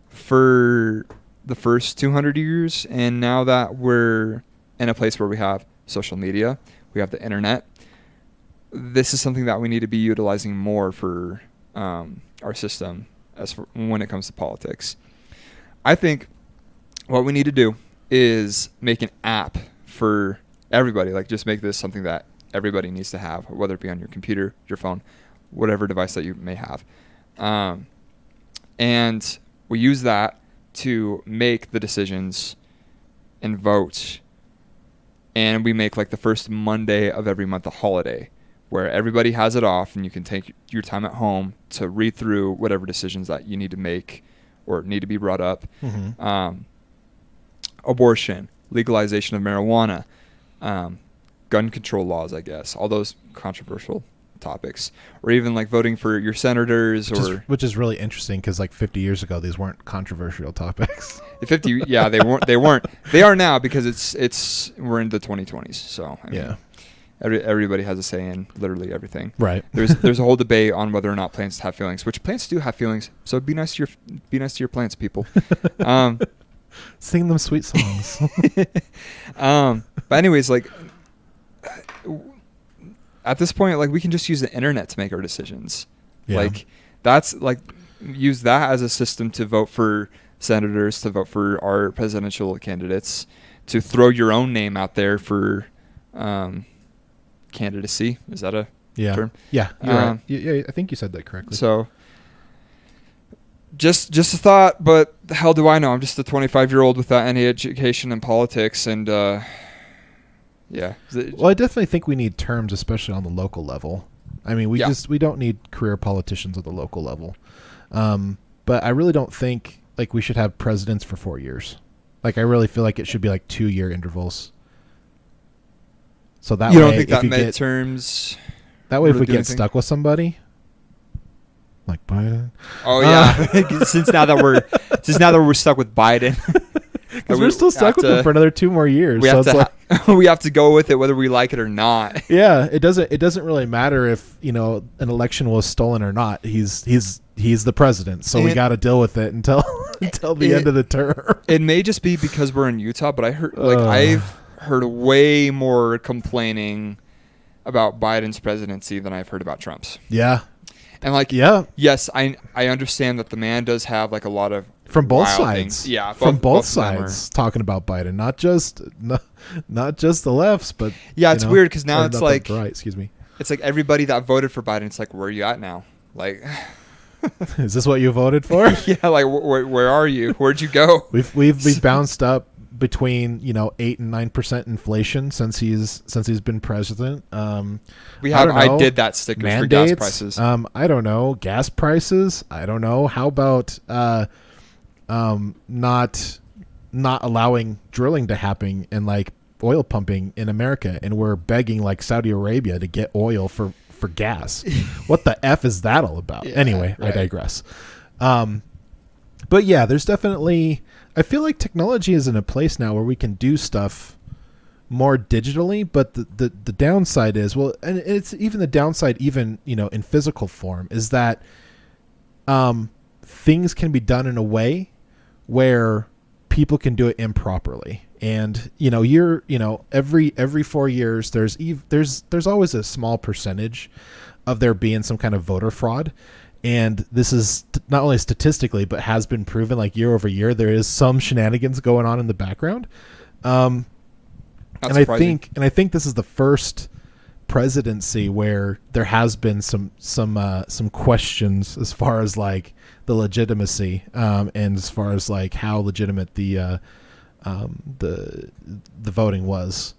for the first 200 years, and now that we're in a place where we have social media, we have the internet, this is something that we need to be utilizing more for our system when it comes to politics. I think what we need to do is make an app for everybody. Like, just make this something that everybody needs to have, whether it be on your computer, your phone, whatever device that you may have. And we use that to make the decisions and vote. And we make, like, the first Monday of every month a holiday where everybody has it off, and you can take your time at home to read through whatever decisions that you need to make or need to be brought up. Mm-hmm. Abortion, legalization of marijuana, gun control laws, I guess, all those controversial topics, or even like voting for your senators, which is really interesting because like 50 years ago these weren't controversial topics. 50, yeah, they weren't. They are now because it's we're in the 2020s. So I mean, everybody has a say in literally everything. Right. There's a whole debate on whether or not plants have feelings, which plants do have feelings. So be nice to your plants, people. Sing them sweet songs. But anyways, like at this point, like we can just use the internet to make our decisions. Yeah. Like that's like use that as a system to vote for senators, to vote for our presidential candidates, to throw your own name out there for candidacy. Is that a term? Yeah, you're right. Yeah, I think you said that correctly. So just a thought, but the hell do I know? I'm just a 25-year-old without any education in politics, and yeah. Well, I definitely think we need terms, especially on the local level. I mean, we don't need career politicians at the local level. But I really don't think like we should have presidents for 4 years. Like I really feel like it should be like 2-year intervals. So that you way, don't think that midterms. That way, if we get stuck with somebody, like Biden. Oh yeah, since now that we're stuck with Biden. Because we're still stuck with him for another 2 more years. We, so have we have to go with it whether we like it or not. Yeah, it doesn't really matter if an election was stolen or not. He's the president, so we got to deal with it until the end of the term. It may just be because we're in Utah, but I've heard way more complaining about Biden's presidency than I've heard about Trump's. Yeah. And yes, I understand that the man does have like a lot of from both sides. Things. Yeah, from both sides talking about Biden, not just the lefts, but it's weird because now it's like right. Excuse me. It's like everybody that voted for Biden. It's like, where are you at now? Like, is this what you voted for? Yeah, like where are you? Where'd you go? We've bounced up between 8 and 9% inflation since he's been president. I did that stickers mandates, for gas prices. I don't know, gas prices. I don't know. How about not allowing drilling to happen and like oil pumping in America, and we're begging like Saudi Arabia to get oil for gas. What the F is that all about? Yeah, anyway, right. I digress. But yeah, there's definitely, I feel like technology is in a place now where we can do stuff more digitally, but the downside is, well, and it's even the downside, even, in physical form, is that things can be done in a way where people can do it improperly. And, every 4 years, there's always a small percentage of there being some kind of voter fraud. And this is not only statistically, but has been proven like year over year, there is some shenanigans going on in the background. And I think this is the first presidency where there has been some questions as far as like the legitimacy, and as far as like how legitimate the voting was.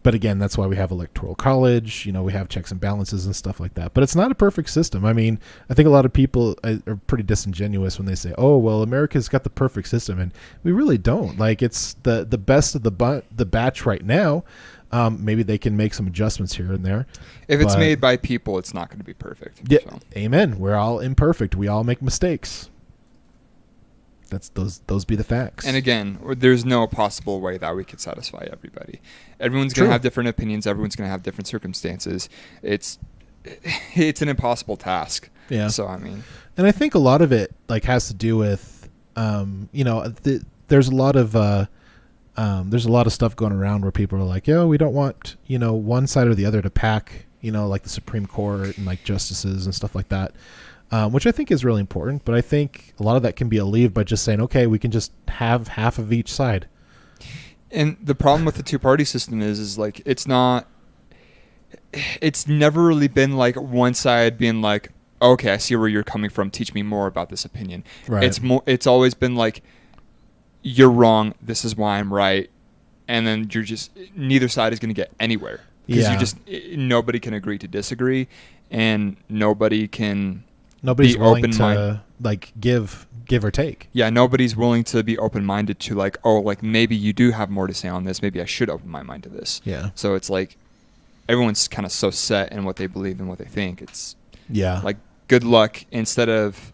But again, that's why we have electoral college, we have checks and balances and stuff like that. But it's not a perfect system. I mean, I think a lot of people are pretty disingenuous when they say, oh, well, America's got the perfect system. And we really don't. Like, it's the best of the batch right now. Maybe they can make some adjustments here and there. If it's made by people, it's not going to be perfect. Yeah, so. Amen. We're all imperfect. We all make mistakes. Those be the facts. And again, there's no possible way that we could satisfy everybody. Everyone's going to have different opinions. Everyone's going to have different circumstances. It's an impossible task. Yeah. So I mean, and I think a lot of it like has to do with, there's a lot of stuff going around where people are like, we don't want one side or the other to pack like the Supreme Court and like justices and stuff like that. Which I think is really important, but I think a lot of that can be alleviated by just saying, okay, we can just have half of each side. And the problem with the two-party system is like it's never really been like one side being like, okay, I see where you're coming from. Teach me more about this opinion. Right. It's always been like, you're wrong. This is why I'm right. And then neither side is going to get anywhere because nobody can agree to disagree, and nobody can Nobody's be willing open-minded. to like give or take. Yeah, nobody's willing to be open-minded to like, oh, like maybe you do have more to say on this. Maybe I should open my mind to this. Yeah. So it's like everyone's kind of so set in what they believe and what they think. It's like good luck instead of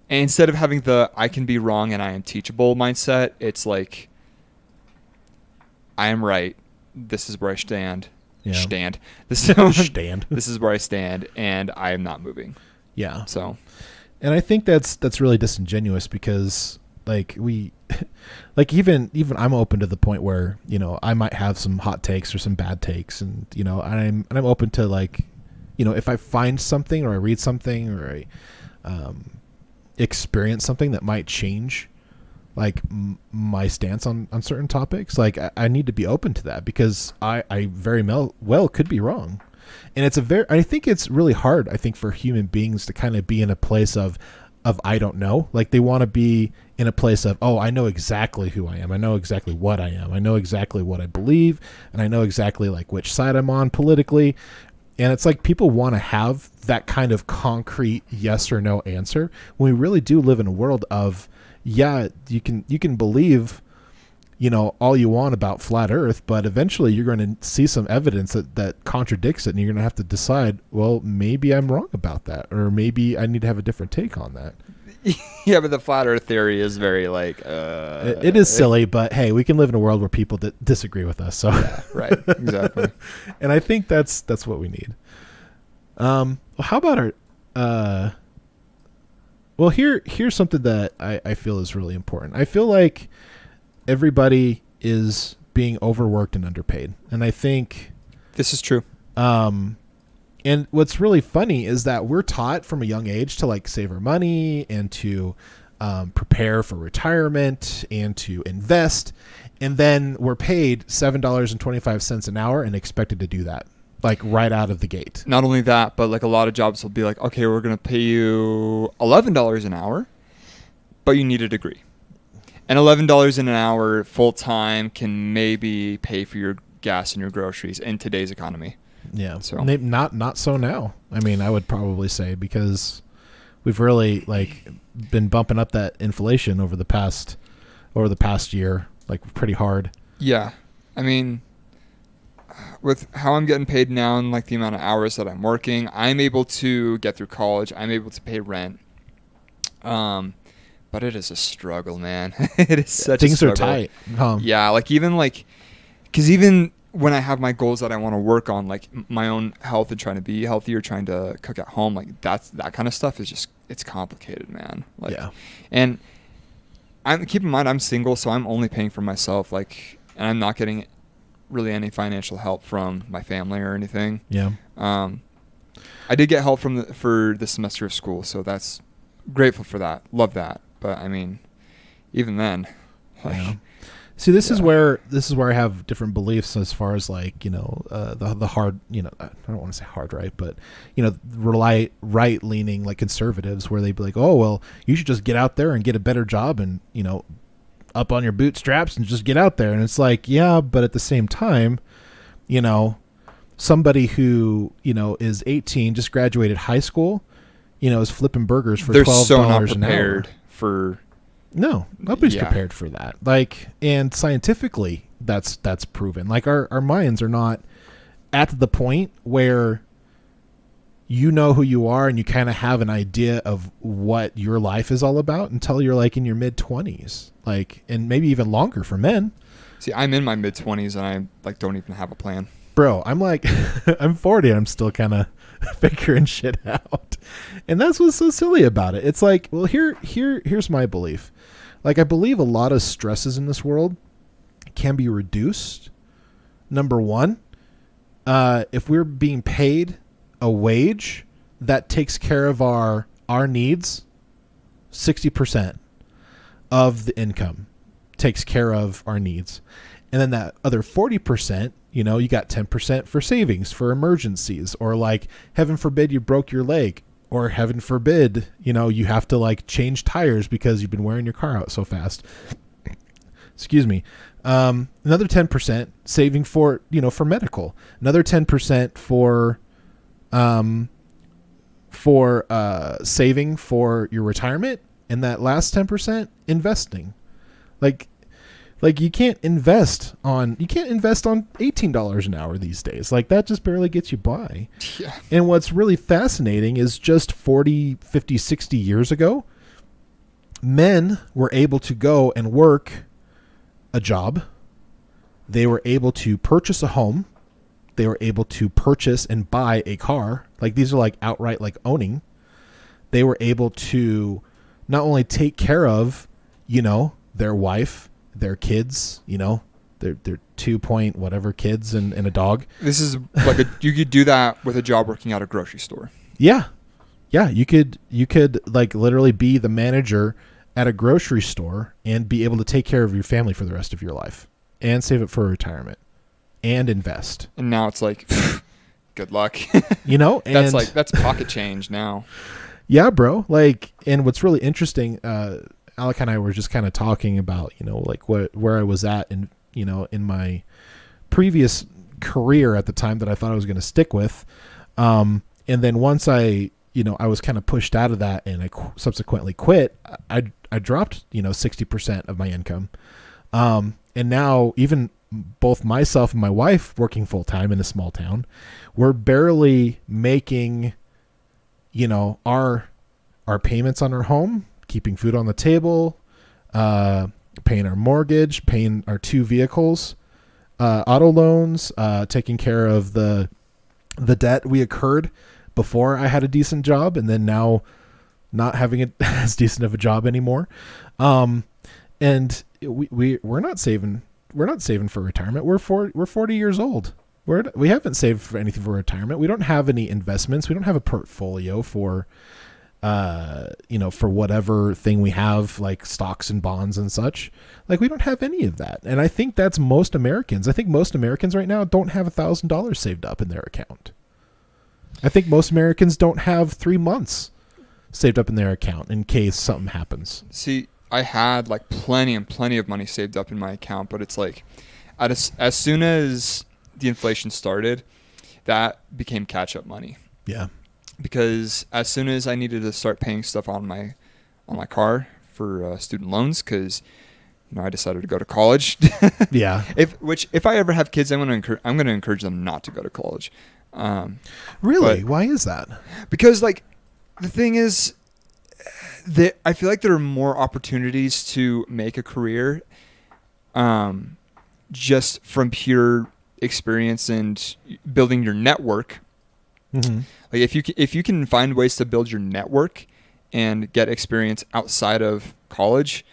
having the I can be wrong and I am teachable mindset. It's like I am right. This is where I stand. Yeah. Stand. This is where I stand, and I am not moving. Yeah. So, and I think that's really disingenuous because like even I'm open to the point where, you know, I might have some hot takes or some bad takes, and you know, I'm open to like, you know, if I find something or I read something or I experience something that might change like my stance on certain topics, like I need to be open to that because I very well could be wrong. And I think it's really hard, I think, for human beings to kind of be in a place of I don't know. Like they want to be in a place of, oh, I know exactly who I am. I know exactly what I am. I know exactly what I believe. And I know exactly like which side I'm on politically. And it's like people want to have that kind of concrete yes or no answer when we really do live in a world of, yeah, you can believe, you know, all you want about flat Earth, but eventually you're going to see some evidence that contradicts it, and you're going to have to decide, well, maybe I'm wrong about that, or maybe I need to have a different take on that. Yeah, but the flat Earth theory is very like it is silly, but hey, we can live in a world where people disagree with us. So yeah, right, exactly. And I think that's what we need. Well, how about our well, here's something that I feel is really important. I feel like everybody is being overworked and underpaid, and I think this is true. And what's really funny is that we're taught from a young age to like save our money and to prepare for retirement and to invest. And then we're paid $7.25 an hour and expected to do that like right out of the gate. Not only that, but like a lot of jobs will be like, okay, we're going to pay you $11 an hour, but you need a degree. And $11 an hour full time can maybe pay for your gas and your groceries in today's economy. Yeah. So not so now. I mean, I would probably say because we've really like been bumping up that inflation over the past year, like pretty hard. Yeah. I mean, with how I'm getting paid now and like the amount of hours that I'm working, I'm able to get through college. I'm able to pay rent. But it is a struggle, man. It is such a struggle. Things are tight. Yeah. Like because even when I have my goals that I want to work on, like my own health and trying to be healthy or trying to cook at home, like that kind of stuff is just, it's complicated, man. Like, yeah. And keep in mind, I'm single, so I'm only paying for myself. Like, and I'm not getting really any financial help from my family or anything. Yeah. I did get help for the semester of school, so that's grateful for that. Love that. But I mean, even then, like, yeah. See, this is where I have different beliefs as far as like, you know, the hard, you know, I don't want to say hard right, but you know, right leaning like conservatives where they'd be like, oh well, you should just get out there and get a better job and, you know, up on your bootstraps and just get out there. And it's like, yeah, but at the same time, you know, somebody who, you know, is 18, just graduated high school, you know, is flipping burgers for $12 an hour. They're so not prepared for. No, nobody's prepared for that. Like, and scientifically, that's proven. Like, our minds are not at the point where you know who you are and you kind of have an idea of what your life is all about until you're like in your mid-20s, like, and maybe even longer for men. See, I'm in my mid-20s and I like don't even have a plan. Bro, I'm like, I'm 40 and I'm still kind of figuring shit out. And that's what's so silly about it. It's like, well, here's my belief. Like, I believe a lot of stresses in this world can be reduced. Number one, if we're being paid a wage that takes care of our needs, 60% of the income takes care of our needs. And then that other 40%, you know, you got 10% for savings, for emergencies, or like, heaven forbid you broke your leg, or heaven forbid, you know, you have to like change tires because you've been wearing your car out so fast. Excuse me. Another 10% saving for, you know, for medical. Another 10% for saving for your retirement, and that last 10% investing. Like you can't invest on $18 an hour these days. Like that just barely gets you by. Yeah. And what's really fascinating is just 40, 50, 60 years ago, men were able to go and work a job. They were able to purchase a home. They were able to purchase and buy a car. Like these are like outright like owning. They were able to not only take care of, their wife, their kids, their 2 point whatever kids and a dog. This is like you could do that with a job working at a grocery store. Yeah. Yeah. You could like literally be the manager at a grocery store and be able to take care of your family for the rest of your life and save it for retirement and invest. And now it's like, good luck. That's pocket change now. Yeah, bro. Like, and what's really interesting, Alec and I were just kind of talking about, like where I was at in my previous career at the time that I thought I was going to stick with. And then once I was kind of pushed out of that and I subsequently quit, I dropped, 60% of my income. And now even both myself and my wife working full time in a small town, we're barely making, our payments on our home, keeping food on the table, paying our mortgage, paying our 2 vehicles, auto loans, taking care of the debt we incurred before I had a decent job, and then now not having it as decent of a job anymore. And we're not saving for retirement. We're 40 years old. We haven't saved for anything for retirement. We don't have any investments. We don't have a portfolio for for whatever thing we have, like stocks and bonds and such. Like we don't have any of that. And I think that's most Americans. I think most Americans right now don't have $1,000 saved up in their account. I think most Americans don't have 3 months saved up in their account in case something happens. See, I had like plenty of money saved up in my account, but it's like as soon as the inflation started, that became catch-up money. Yeah. Because as soon as I needed to start paying stuff on my for student loans, because I decided to go to college. Yeah. If I ever have kids, I'm going to encourage them not to go to college. Really? Why is that? Because like the thing is, I feel like there are more opportunities to make a career, just from pure experience and building your network. Mm-hmm. Like if you can find ways to build your network and get experience outside of college,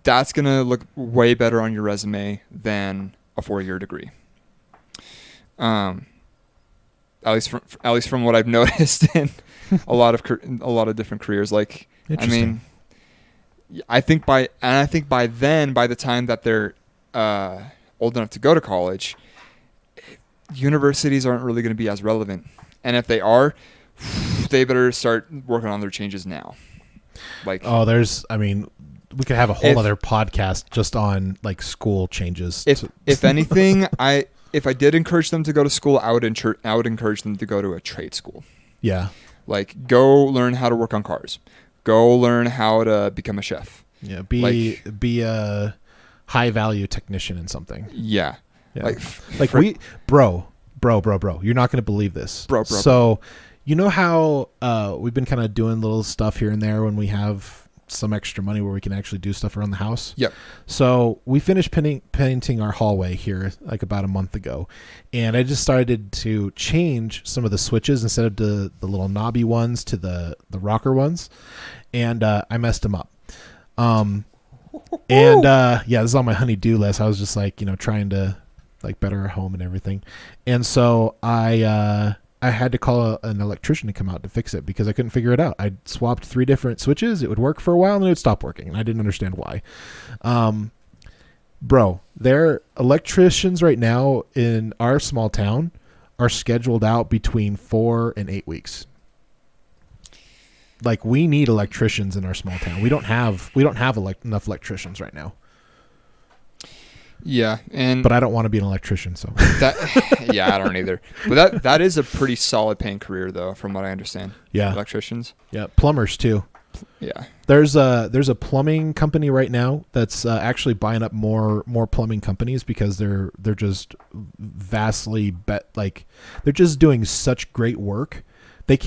that's gonna look way better on your resume than a 4-year degree. At least from what I've noticed in a lot of different careers. Like, I mean, I think by the time that they're old enough to go to college, universities aren't really going to be as relevant. And if they are, they better start working on their changes now. Like, we could have a whole other podcast just on like school changes. If anything, if I did encourage them to go to school, I would encourage them to go to a trade school. Yeah. Like, go learn how to work on cars. Go learn how to become a chef. Yeah. Be a high value technician in something. Yeah. Yeah. Bro, you're not going to believe this. Bro. So, you know how we've been kind of doing little stuff here and there when we have some extra money where we can actually do stuff around the house? Yep. So we finished painting our hallway here like about a month ago, and I just started to change some of the switches instead of the little knobby ones to the rocker ones, and I messed them up. This is on my honey-do list. I was just like, trying to like better our home and everything. And so I had to call an electrician to come out to fix it because I couldn't figure it out. I swapped 3 different switches. It would work for a while and then it would stop working. And I didn't understand why. Their electricians right now in our small town are scheduled out between 4 and 8 weeks. Like, we need electricians in our small town. We don't have enough electricians right now. Yeah, and But I don't want to be an electrician, so. that yeah, I don't either. But that is a pretty solid paying career though, from what I understand. Yeah. Electricians. Yeah, plumbers too. Yeah. There's a plumbing company right now that's actually buying up more plumbing companies because they're just vastly they're just doing such great work. They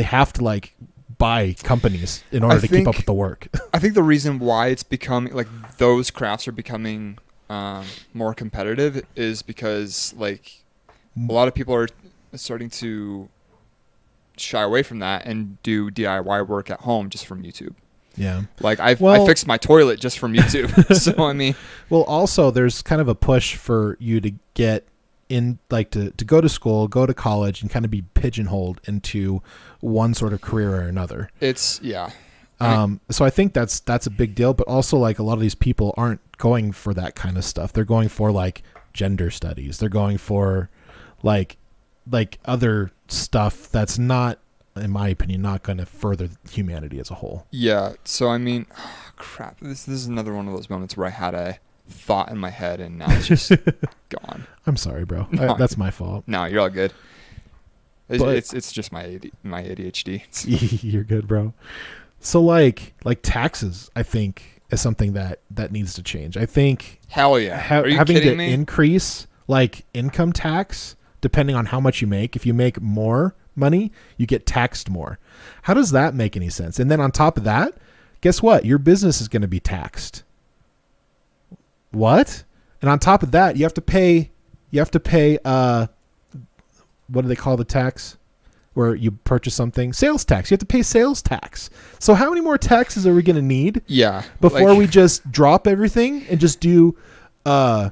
have to like buy companies in order to keep up with the work. I think the reason why it's becoming like those crafts are becoming more competitive is because like a lot of people are starting to shy away from that and do DIY work at home just from YouTube. Yeah. Like I fixed my toilet just from YouTube. So I mean, well, also there's kind of a push for you to get in, like to go to school, go to college, and kind of be pigeonholed into one sort of career or another. It's yeah. So I think that's a big deal, but also like a lot of these people aren't going for that kind of stuff. They're going for like gender studies. They're going for like other stuff that's not, in my opinion, not going to further humanity as a whole. Yeah. So I mean, crap. This is another one of those moments where I had a thought in my head and now it's just gone. I'm sorry, bro. No. That's my fault. No, you're all good. It's just my ADHD. You're good, bro. So like taxes, I think, is something that needs to change. I think hell yeah. Are you having kidding to me? increase like income tax depending on how much you make. If you make more money, you get taxed more. How does that make any sense? And then on top of that, guess what? Your business is going to be taxed. What? And on top of that, you have to pay what do they call the tax where you purchase something? Sales tax. You have to pay sales tax. So how many more taxes are we going to need? Yeah. Before we just drop everything and just do this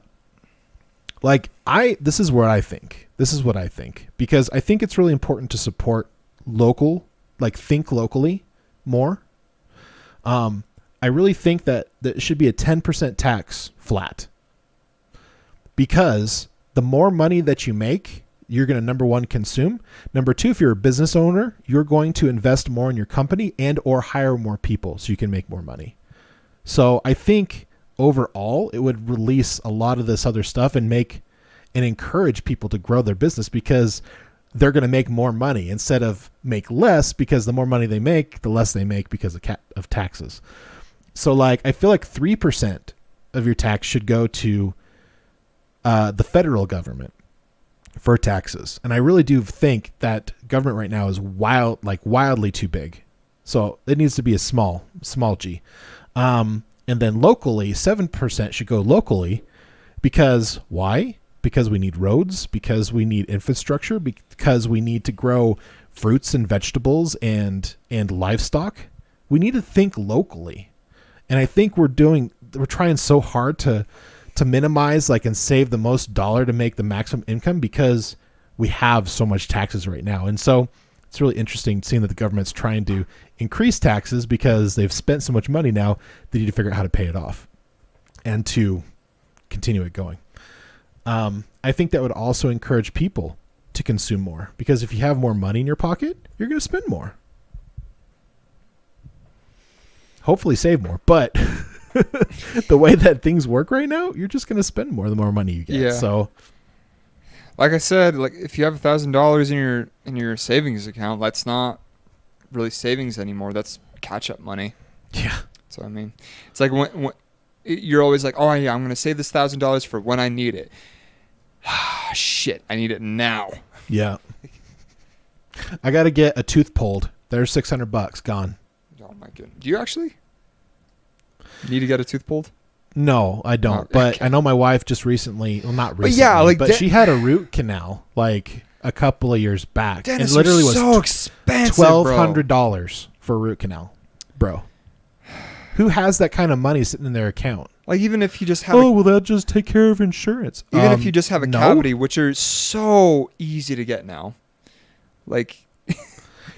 is what I think. This is what I think, because I think it's really important to support local, like think locally more. I really think that it should be a 10% tax flat, because the more money that you make, you're going to, number one, consume. Number two, if you're a business owner, you're going to invest more in your company and or hire more people so you can make more money. So I think overall it would release a lot of this other stuff and encourage people to grow their business, because they're going to make more money instead of make less, because the more money they make, the less they make because of taxes. So like, I feel like 3% of your tax should go to the federal government for taxes. And I really do think that government right now is wildly too big. So it needs to be a small G. And then locally, 7% should go locally, because why? Because we need roads, because we need infrastructure, because we need to grow fruits and vegetables and livestock. We need to think locally. And I think we're trying so hard to minimize and save the most dollar to make the maximum income, because we have so much taxes right now. And so it's really interesting seeing that the government's trying to increase taxes because they've spent so much money now. They need to figure out how to pay it off and to continue it going. I think that would also encourage people to consume more, because if you have more money in your pocket, you're going to spend more. Hopefully save more, but the way that things work right now, you're just going to spend more the more money you get. Yeah. So, like I said, if you have $1,000 in your savings account, that's not really savings anymore. That's catch-up money. Yeah. So I mean, it's like when you're always like, oh yeah, I'm going to save this $1,000 for when I need it. Shit, I need it now. Yeah. I got to get a tooth pulled. There's $600 gone. Oh my goodness. Do you actually need to get a tooth pulled? No, I don't. Oh, but okay. I know my wife just recently, well, not recently, but she had a root canal a couple of years back. Dennis, it literally was so expensive, $1,200 for a root canal, bro. Who has that kind of money sitting in their account? Even if you just have well, they'll just take care of insurance. Even if you just have a cavity, which are so easy to get now.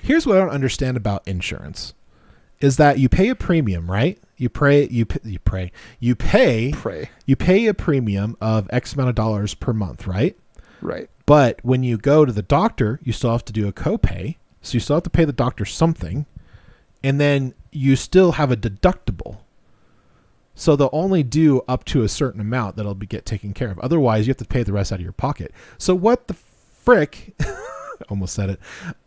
Here's what I don't understand about insurance is that you pay a premium, right? You pay a premium of X amount of dollars per month, right? Right. But when you go to the doctor, you still have to do a copay. So you still have to pay the doctor something. And then you still have a deductible. So they'll only do up to a certain amount that'll get taken care of. Otherwise, you have to pay the rest out of your pocket. So what the frick? I almost said it.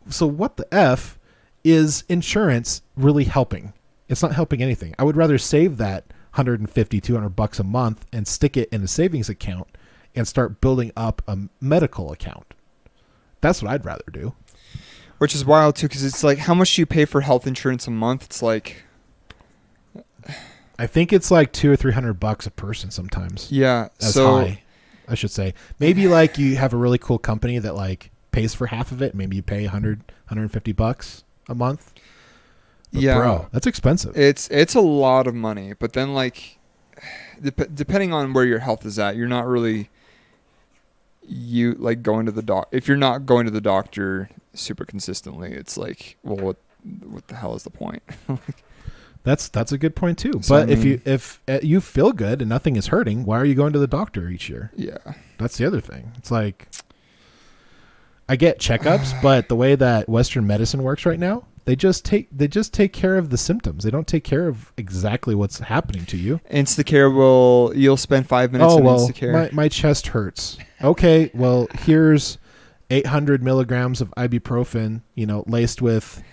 So what the F is insurance really helping? It's not helping anything. I would rather save that $150, $200 a month and stick it in a savings account and start building up a medical account. That's what I'd rather do. Which is wild too, because it's like, how much do you pay for health insurance a month? It's like, I think it's like $200 or $300 a person sometimes. yeah. That's So high, I should say. Maybe like you have a really cool company that like pays for half of it. Maybe you pay $100, $150 a month. But yeah, bro, that's expensive. it's a lot of money. But then like, depending on where your health is at, you're not really going to the if you're not going to the doctor super consistently, it's like, well, what the hell is the point? That's a good point too. So, But I mean, if you feel good and nothing is hurting, why are you going to the doctor each year? yeah, That's the other thing. It's like, I get checkups, but the way that Western medicine works right now, they just take care of the symptoms. They don't take care of exactly what's happening to you. Instacare you'll spend 5 minutes in Instacare. my chest hurts. Okay, well, here's 800 milligrams of ibuprofen, laced with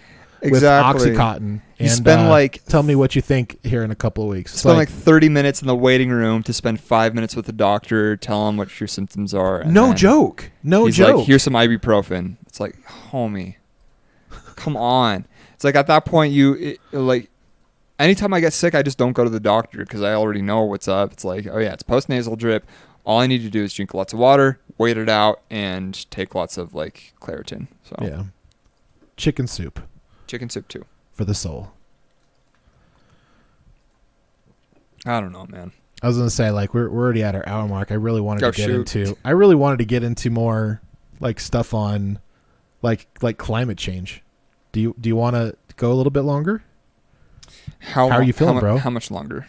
Exactly. Oxycontin. You spend tell me what you think here in a couple of weeks. It's spend like 30 minutes in the waiting room to spend 5 minutes with the doctor, tell him what your symptoms are. And no joke. He's like, here's some ibuprofen. It's like, homie, come on. It's like at that point, anytime I get sick, I just don't go to the doctor because I already know what's up. It's like, oh yeah, it's postnasal drip. All I need to do is drink lots of water, wait it out, and take lots of like Claritin. So yeah, chicken soup too. for the soul. I don't know, man. I was gonna say, like, we're already at our hour mark. I really wanted Go to get shoot. into. I really wanted to get into more like stuff on like climate change. Do you want to go a little bit longer? How are you feeling, bro? How much longer?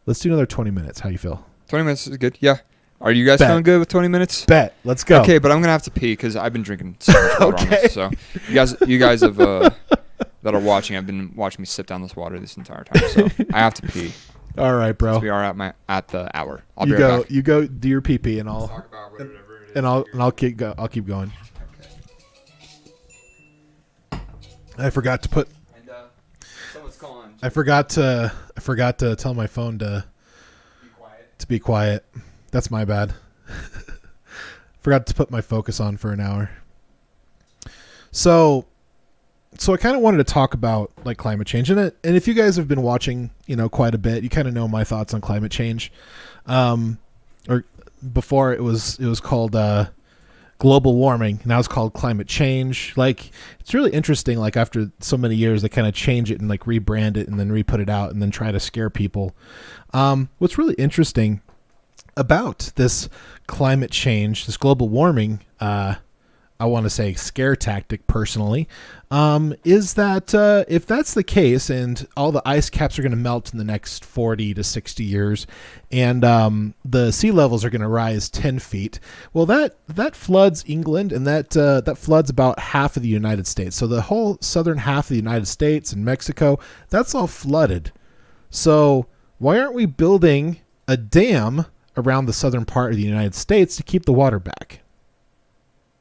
Let's do another 20 minutes. How you feel? 20 minutes is good. Yeah. Are you guys Bet. feeling good with 20 minutes? Bet. Let's go. Okay, but I'm gonna have to pee because I've been drinking so much water on this. So you guys have that are watching, have been watching me sip down this water this entire time. So I have to pee. All right, bro. So we are at the hour. I'll You be right go. back. You go. Do your pee, and I'll Talk about whatever it is. and I'll keep going. I forgot to put. And someone's calling. I forgot to tell my phone to Be quiet. be quiet. That's my bad. Forgot to put my focus on for an hour. So I kind of wanted to talk about like climate change, and if you guys have been watching, quite a bit, you kind of know my thoughts on climate change. Or before it was called global warming. Now it's called climate change. Like, it's really interesting. Like, after so many years, they kind of change it and like rebrand it and then re-put it out and then try to scare people. What's really interesting about this climate change, this global warming, I want to say scare tactic personally, is that if that's the case and all the ice caps are going to melt in the next 40 to 60 years and the sea levels are going to rise 10 feet, well, that floods England and that floods about half of the United States. So the whole southern half of the United States and Mexico, that's all flooded. So why aren't we building a dam around the southern part of the United States to keep the water back?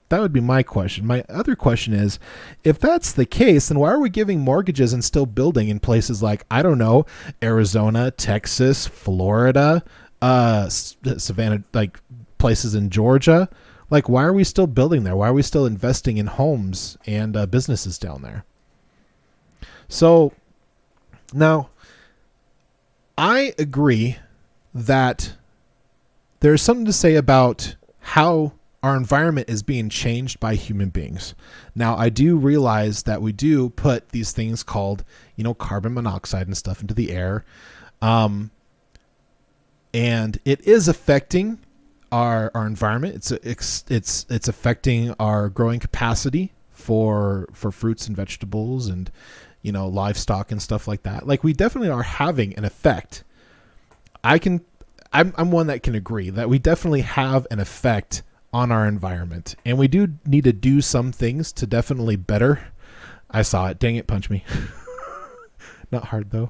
That would be my question. My other question is, if that's the case, then why are we giving mortgages and still building in places like, I don't know, Arizona, Texas, Florida, Savannah, like places in Georgia? Like, why are we still building there? Why are we still investing in homes and businesses down there? So now, I agree that there's something to say about how our environment is being changed by human beings. Now, I do realize that we do put these things called, carbon monoxide and stuff into the air. And it is affecting our environment. It's affecting our growing capacity for fruits and vegetables and, livestock and stuff like that. Like, we definitely are having an effect. I'm one that can agree that we definitely have an effect on our environment, and we do need to do some things to definitely better. I saw it. Dang it, punch me. Not hard though.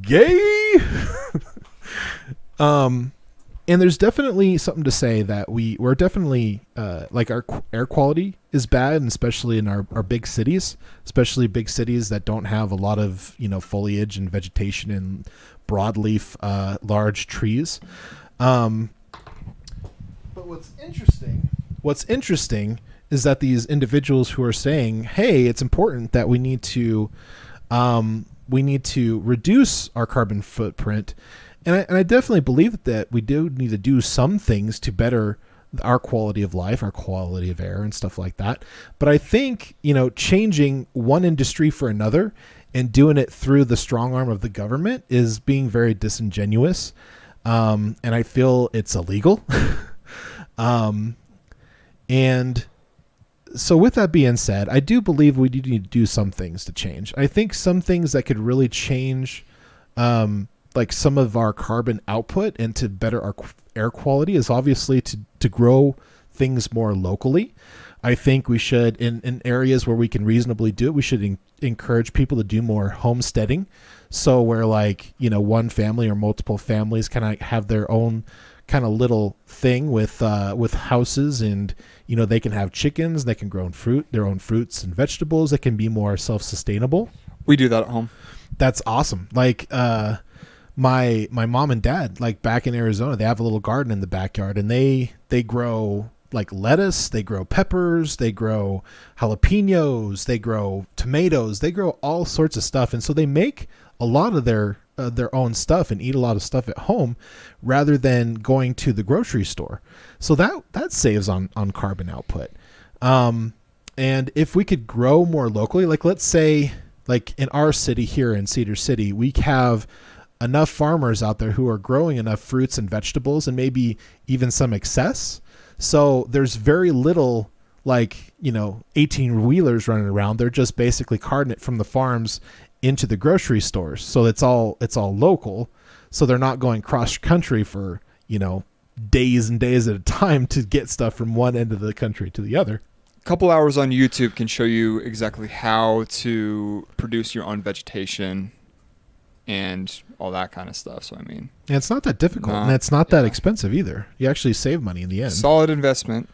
Gay. And there's definitely something to say that we're definitely like our air quality is bad, and especially in our big cities, especially big cities that don't have a lot of foliage and vegetation and broadleaf large trees. But what's interesting is that these individuals who are saying, "Hey, it's important that we need to reduce our carbon footprint." And I definitely believe that we do need to do some things to better our quality of life, our quality of air and stuff like that. But I think, changing one industry for another and doing it through the strong arm of the government is being very disingenuous. And I feel it's illegal. And so with that being said, I do believe we do need to do some things to change. I think some things that could really change, like some of our carbon output and to better our air quality is obviously to grow things more locally. I think we should, in areas where we can reasonably do it, we should encourage people to do more homesteading. So where one family or multiple families kind of have their own kind of little thing with houses, and they can have chickens, they can grow their own fruits and vegetables. They can be more self-sustainable. We do that at home. That's awesome. Like my mom and dad, like back in Arizona, they have a little garden in the backyard, and they grow like lettuce, they grow peppers, they grow jalapenos, they grow tomatoes, they grow all sorts of stuff. And so they make a lot of their own stuff and eat a lot of stuff at home rather than going to the grocery store. So that saves on carbon output. And if we could grow more locally, like let's say like in our city here in Cedar City, we have enough farmers out there who are growing enough fruits and vegetables and maybe even some excess. So there's very little 18 wheelers running around. They're just basically carting it from the farms into the grocery stores. So it's all local. So they're not going cross country for, days and days at a time to get stuff from one end of the country to the other. A couple hours on YouTube can show you exactly how to produce your own vegetation and all that kind of stuff. So, I mean, and it's not that difficult, and it's not that expensive either. You actually save money in the end. Solid investment.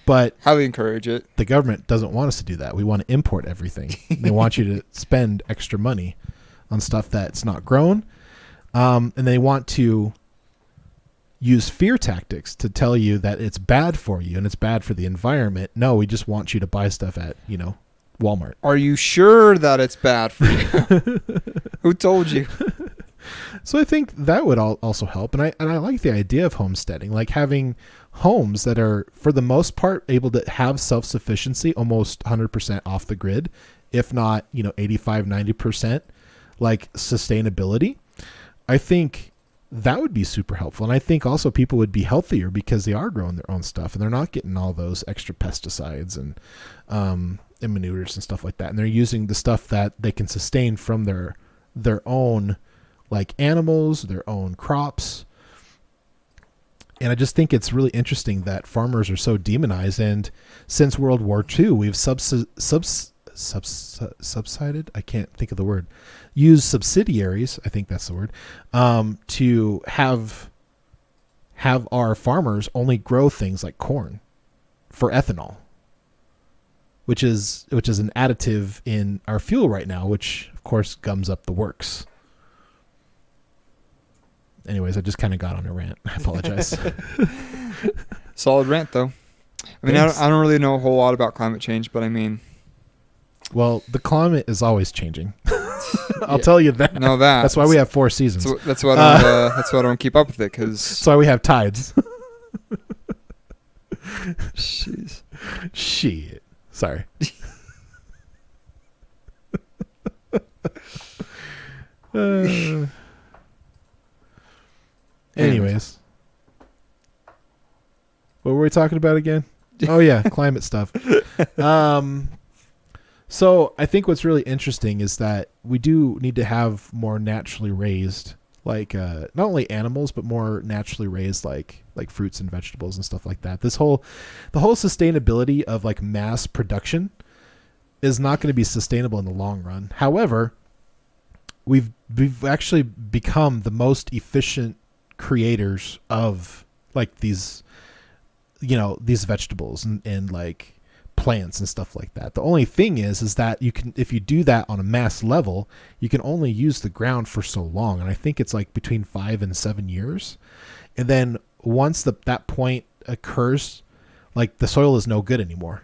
But highly encourage it. The government doesn't want us to do that. We want to import everything. They want you to spend extra money on stuff that's not grown. And they want to use fear tactics to tell you that it's bad for you and it's bad for the environment. No, we just want you to buy stuff at, Walmart. Are you sure that it's bad for you? Who told you? So I think that would also help. And I like the idea of homesteading, like having homes that are, for the most part, able to have self-sufficiency almost 100% off the grid, if not, 85, 90%, like sustainability. I think that would be super helpful. And I think also people would be healthier because they are growing their own stuff and they're not getting all those extra pesticides and manures and stuff like that. And they're using the stuff that they can sustain from their own like animals, their own crops. And I just think it's really interesting that farmers are so demonized. And since World War II, we've subsided. I can't think of the word. Use subsidiaries. I think that's the word. To have our farmers only grow things like corn for ethanol, which is an additive in our fuel right now, which of course gums up the works. Anyways, I just kind of got on a rant. I apologize. Solid rant, though. I mean, I don't really know a whole lot about climate change, but I mean... Well, the climate is always changing. I'll tell you that. No, that's why we have 4 seasons. That's why I don't keep up with it, because... That's why we have tides. Jeez. Shit. Sorry. Anyways, what were we talking about again? Oh yeah, climate stuff. So I think what's really interesting is that we do need to have more naturally raised, like not only animals but more naturally raised, like fruits and vegetables and stuff like that. The whole sustainability of like mass production is not going to be sustainable in the long run. However, we've actually become the most efficient creators of like these, these vegetables and like plants and stuff like that. The only thing is that you can, if you do that on a mass level, you can only use the ground for so long. And I think it's like between 5 and 7 years. And then once that point occurs, like the soil is no good anymore.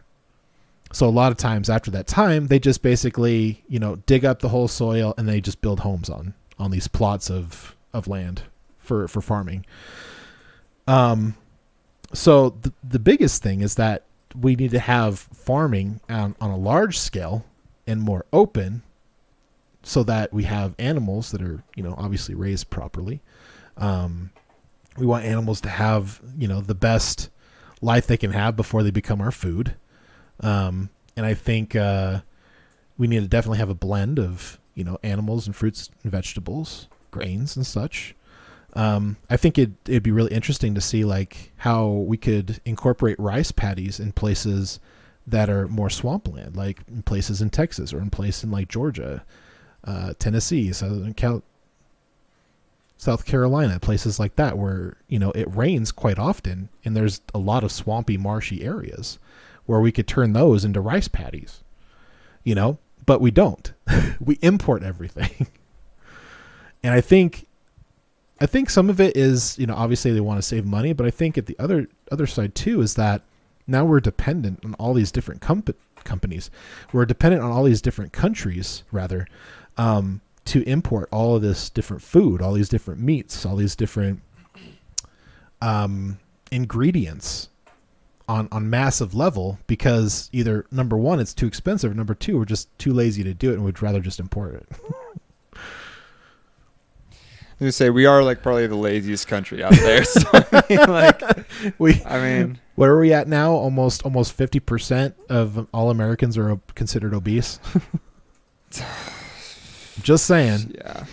So a lot of times after that time, they just basically, dig up the whole soil and they just build homes on these plots of land for farming. So the biggest thing is that we need to have farming on a large scale and more open, so that we have animals that are, obviously raised properly. We want animals to have, the best life they can have before they become our food. And I think we need to definitely have a blend of, animals and fruits and vegetables, grains and such. I think it'd be really interesting to see like how we could incorporate rice paddies in places that are more swampland, like in places in Texas or in places in like Georgia, Tennessee, South Carolina, places like that where, it rains quite often and there's a lot of swampy, marshy areas where we could turn those into rice paddies, but we don't. We import everything. And I think some of it is, obviously they want to save money, but I think at the other side too is that now we're dependent on all these different companies. We're dependent on all these different countries, rather, to import all of this different food, all these different meats, all these different ingredients on massive level, because either number one, it's too expensive, or number two, we're just too lazy to do it and we'd rather just import it. I was gonna say we are like probably the laziest country out there. So I mean, where are we at now? Almost 50% of all Americans are considered obese. Just saying. Yeah,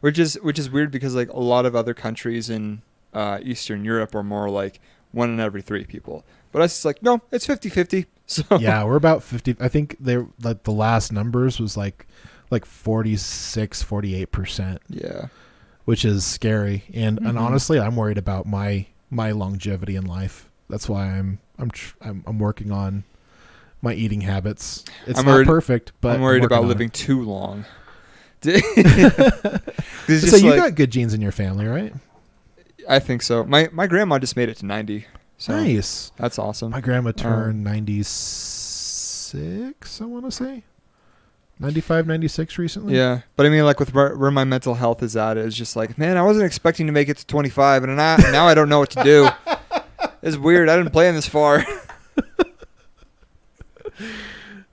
which is weird because like a lot of other countries in Eastern Europe are more like 1 in every 3 people, but us it's like no, it's 50-50. So yeah, we're about 50. I think they like the last numbers was like 46-48%. Yeah. Which is scary, and honestly, I'm worried about my longevity in life. That's why I'm working on my eating habits. It's not perfect, but I'm worried about living too long. So you got good genes in your family, right? I think so. My grandma just made it to 90. So nice. That's awesome. My grandma turned 96. I want to say. 95, 96 recently. Yeah, but I mean, like with where my mental health is at, it's just like, man, I wasn't expecting to make it to 25, and now I don't know what to do. It's weird. I didn't plan this far.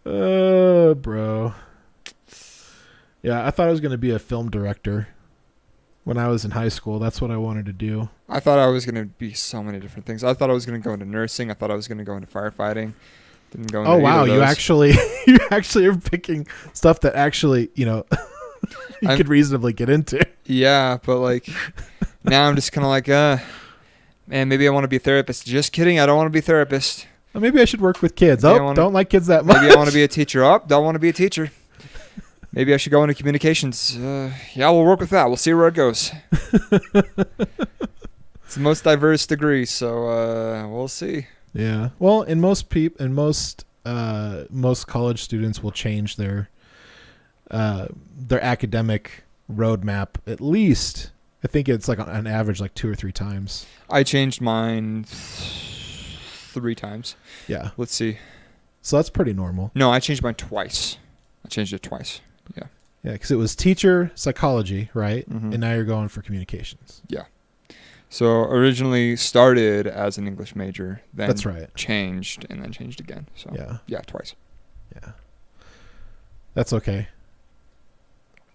Bro. Yeah, I thought I was going to be a film director when I was in high school. That's what I wanted to do. I thought I was going to be so many different things. I thought I was going to go into nursing. I thought I was going to go into firefighting. Didn't go into wow, you actually are picking stuff that actually, you could reasonably get into. Yeah, but like now I'm just kind of like, man, maybe I want to be a therapist. Just kidding, I don't want to be a therapist. Well, maybe I should work with kids. Don't like kids that much. Maybe I want to be a teacher. Don't want to be a teacher. Maybe I should go into communications. Yeah, we'll work with that. We'll see where it goes. It's the most diverse degree, so we'll see. Yeah. Well, and most college students will change their academic roadmap at least. I think it's like on average like 2 or 3 times. I changed mine 3 times. Yeah. Let's see. So that's pretty normal. No, I changed mine twice. I changed it twice. Yeah. Yeah, because it was teacher psychology, right? Mm-hmm. And now you're going for communications. Yeah. So originally started as an English major, then that's right. Changed and then changed again. So yeah, twice. Yeah. That's okay.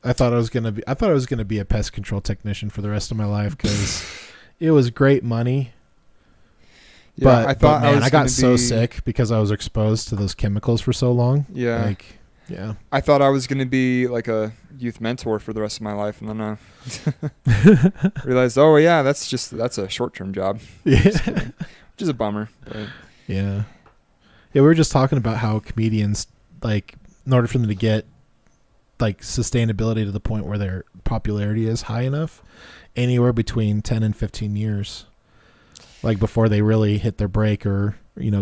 I thought I was gonna be a pest control technician for the rest of my life because it was great money. Yeah, but I got so sick because I was exposed to those chemicals for so long. Yeah. Yeah. I thought I was going to be like a youth mentor for the rest of my life, and then realized, oh yeah, that's a short-term job. Yeah. Which is a bummer. But. Yeah. Yeah, we were just talking about how comedians, like, in order for them to get like sustainability to the point where their popularity is high enough, anywhere between 10 and 15 years, like before they really hit their break or,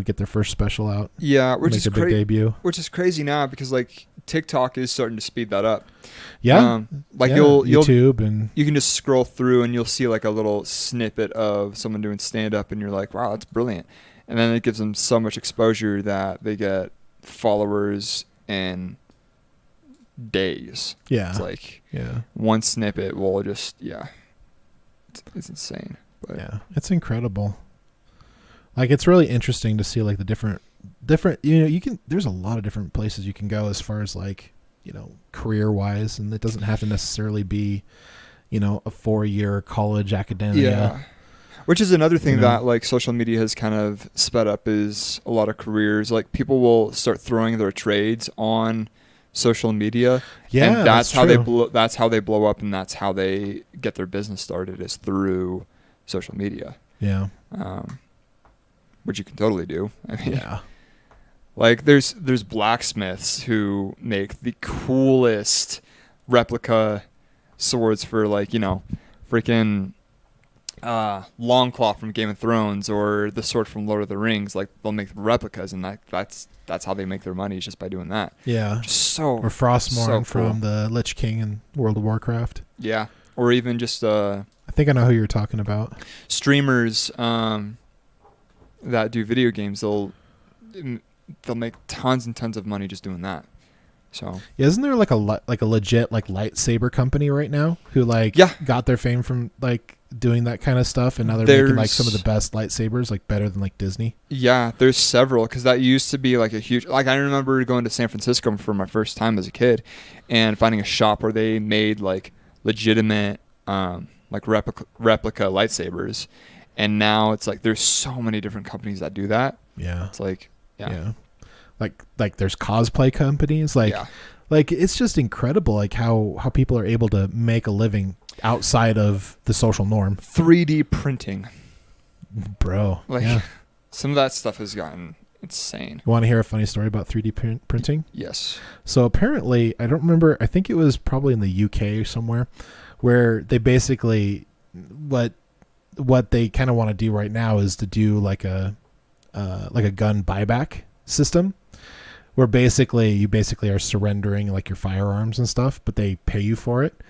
get their first special out. Yeah, which is a big debut. Which is crazy now because like TikTok is starting to speed that up. Yeah. You'll YouTube and you can just scroll through and you'll see like a little snippet of someone doing stand up and you're like, wow, that's brilliant. And then it gives them so much exposure that they get followers in days. Yeah. It's like one snippet will just it's insane. But yeah, it's incredible. Like it's really interesting to see like the different there's a lot of different places you can go as far as like, career wise, and it doesn't have to necessarily be, a 4-year college academia. Yeah. Which is another thing that like social media has kind of sped up is a lot of careers. Like people will start throwing their trades on social media. Yeah. And that's how they blow up, and that's how they get their business started is through social media. Yeah. Which you can totally do. I mean, yeah. Like there's blacksmiths who make the coolest replica swords for like, freaking Longclaw from Game of Thrones or the sword from Lord of the Rings. Like they'll make replicas, and that's how they make their money, is just by doing that. Yeah. Just or Frostmourne from the Lich King in World of Warcraft. Yeah. Or even just I think I know who you're talking about. Streamers that do video games, they'll make tons and tons of money just doing that. So isn't there like a legit like lightsaber company right now who got their fame from like doing that kind of stuff, and now they're making like some of the best lightsabers, like better than like Disney? Yeah, there's several, because that used to be like a huge, like I remember going to San Francisco for my first time as a kid and finding a shop where they made like legitimate like replica lightsabers, and now it's like there's so many different companies that do that. Yeah, it's like like there's cosplay companies, like it's just incredible like how people are able to make a living outside of the social norm. 3D printing, bro. Like some of that stuff has gotten insane. You want to hear a funny story about 3D printing? Yes. So apparently, I don't remember, I think it was probably in the UK or somewhere, where they basically what they kind of want to do right now is to do like a gun buyback system, where you basically are surrendering like your firearms and stuff, but they pay you for it.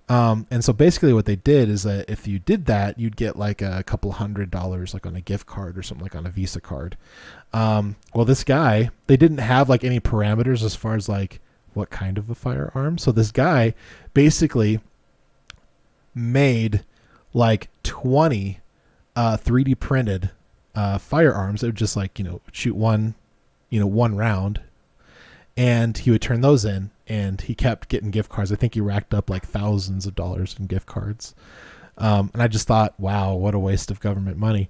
And so basically what they did is that if you did that, you'd get like a couple $100 like on a gift card or something, like on a Visa card. Well, this guy, they didn't have like any parameters as far as like what kind of a firearm. So this guy basically made like 20 3D printed firearms that would just like, shoot one round, and he would turn those in, and he kept getting gift cards. I think he racked up like thousands of dollars in gift cards. And I just thought, wow, what a waste of government money.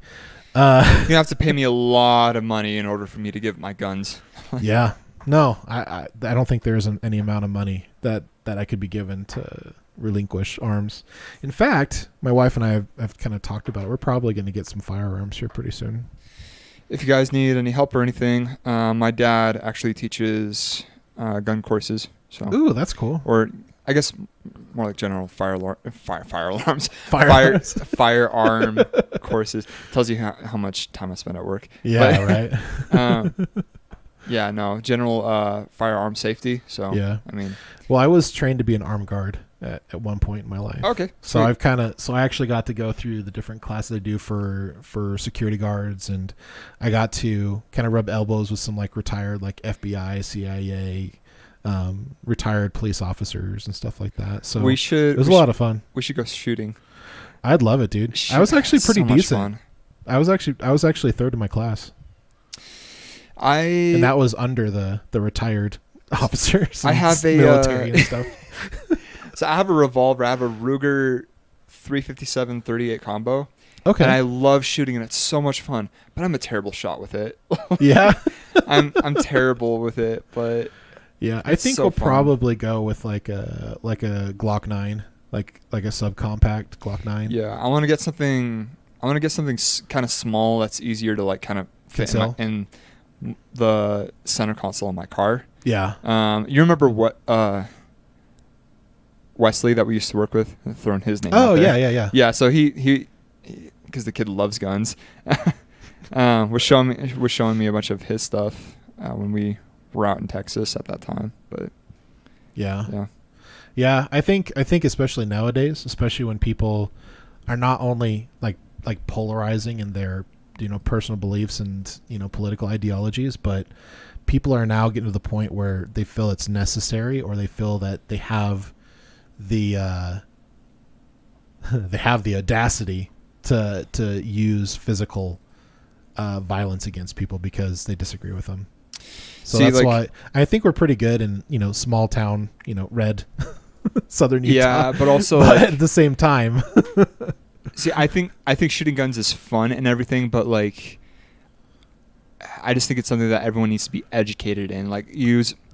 You're going to have to pay me a lot of money in order for me to give my guns. Yeah. No, I don't think there isn't any amount of money that I could be given to relinquish arms. In fact, my wife and I have kind of talked about it. We're probably going to get some firearms here pretty soon. If you guys need any help or anything, my dad actually teaches gun courses. So, ooh, that's cool. Or I guess more like general firearm courses. Tells you how much time I spend at work. Yeah, right. Yeah, no, general firearm safety. So yeah, I mean, well, I was trained to be an armed guard at one point in my life. Okay, so I actually got to go through the different classes they do for security guards, and I got to kind of rub elbows with some like retired like FBI, CIA, retired police officers and stuff like that. So it was a lot of fun. We should go shooting. I'd love it, dude. I was actually pretty decent. I was actually third in my class. And that was under the retired officers. I have a military and stuff. So I have a revolver. I have a Ruger 357 38 combo. Okay. And I love shooting, and it's so much fun. But I'm a terrible shot with it. Yeah. I'm terrible with it, but yeah, I think we'll probably go with like a Glock 9, like a subcompact Glock 9. Yeah, I want to get something kind of small that's easier to like kind of fit in the center console of my car. Yeah. You remember what Wesley that we used to work with, throwing his name. Oh out there. yeah. Yeah, so he because the kid loves guns, was showing me a bunch of his stuff when we were out in Texas at that time. But yeah, I think especially nowadays, especially when people are not only like polarizing in their personal beliefs and political ideologies, but people are now getting to the point where they feel it's necessary, or they feel that they have the audacity to use physical violence against people because they disagree with them. So that's why I think we're pretty good in small town red southern Utah. Yeah, but also at the same time. See, I think shooting guns is fun and everything, but like, I just think it's something that everyone needs to be educated in. Like,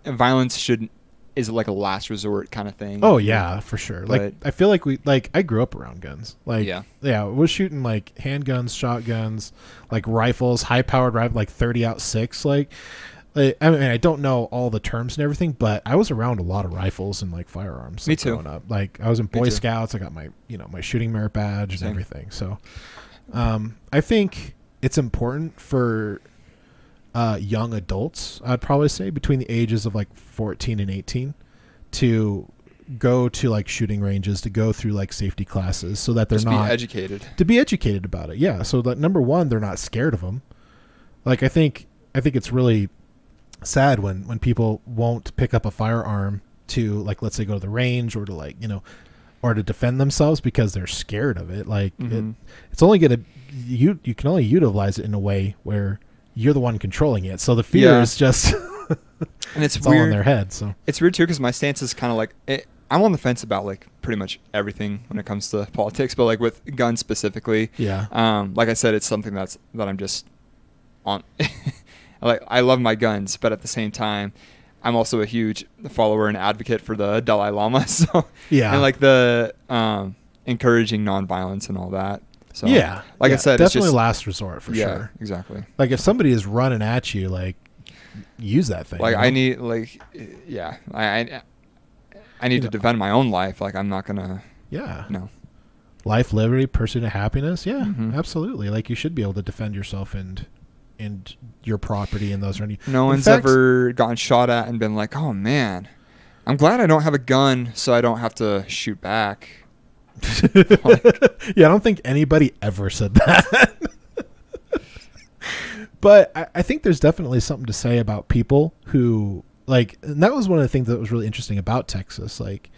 violence is like a last resort kind of thing. Oh yeah, for sure. But, like, I feel like I grew up around guns. Like, yeah, we're shooting like handguns, shotguns, like rifles, high powered rifle, like 30-06. Like, I mean, I don't know all the terms and everything, but I was around a lot of rifles and like firearms. Me too. Growing up. Like, I was in Boy Scouts. I got my my shooting merit badge and everything. So, I think it's important for young adults, I'd probably say between the ages of like 14 and 18, to go to like shooting ranges, to go through like safety classes, so that they're not to be educated about it. Yeah. So that, number one, they're not scared of them. Like, I think it's really sad when people won't pick up a firearm to, like, let's say go to the range, or to like, or to defend themselves because they're scared of it. Like, it's only going to, you can only utilize it in a way where you're the one controlling it. So the fear is just, and it's all weird in their head. So it's weird too, because my stance is kind of like, I'm on the fence about like pretty much everything when it comes to politics, but like with guns specifically, like I said, it's something that I'm just on. Like, I love my guns, but at the same time, I'm also a huge follower and advocate for the Dalai Lama. So and like the encouraging nonviolence and all that. So I said, definitely it's just last resort for sure. Exactly. Like, if somebody is running at you, like, use that thing. Like, I need I need to defend my own life. Like, I'm not gonna. Life, liberty, pursuit of happiness. Yeah, absolutely. Like, you should be able to defend yourself and your property and those. No one's ever gotten shot at and been like, oh man, I'm glad I don't have a gun, so I don't have to shoot back. Yeah, I don't think anybody ever said that. But I think there's definitely something to say about people who, like, and that was one of the things that was really interesting about Texas. Like,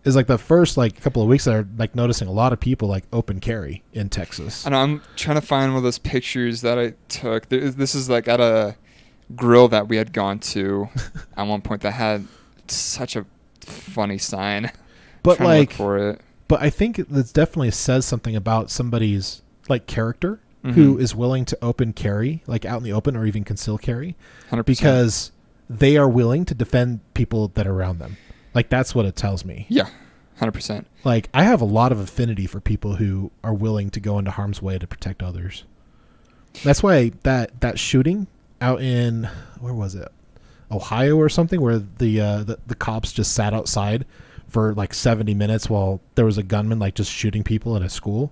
is like the first like couple of weeks I started like noticing a lot of people like open carry in Texas. And I'm trying to find one of those pictures that I took. This is like at a grill that we had gone to at one point that had such a funny sign. But like, for it. But I think it definitely says something about somebody's like character who is willing to open carry, like out in the open, or even conceal carry, 100%. Because they are willing to defend people that are around them. Like, that's what it tells me. Yeah, 100%. Like, I have a lot of affinity for people who are willing to go into harm's way to protect others. That's why that shooting out in, where was it? Ohio or something, where the cops just sat outside for like 70 minutes while there was a gunman like just shooting people in a school.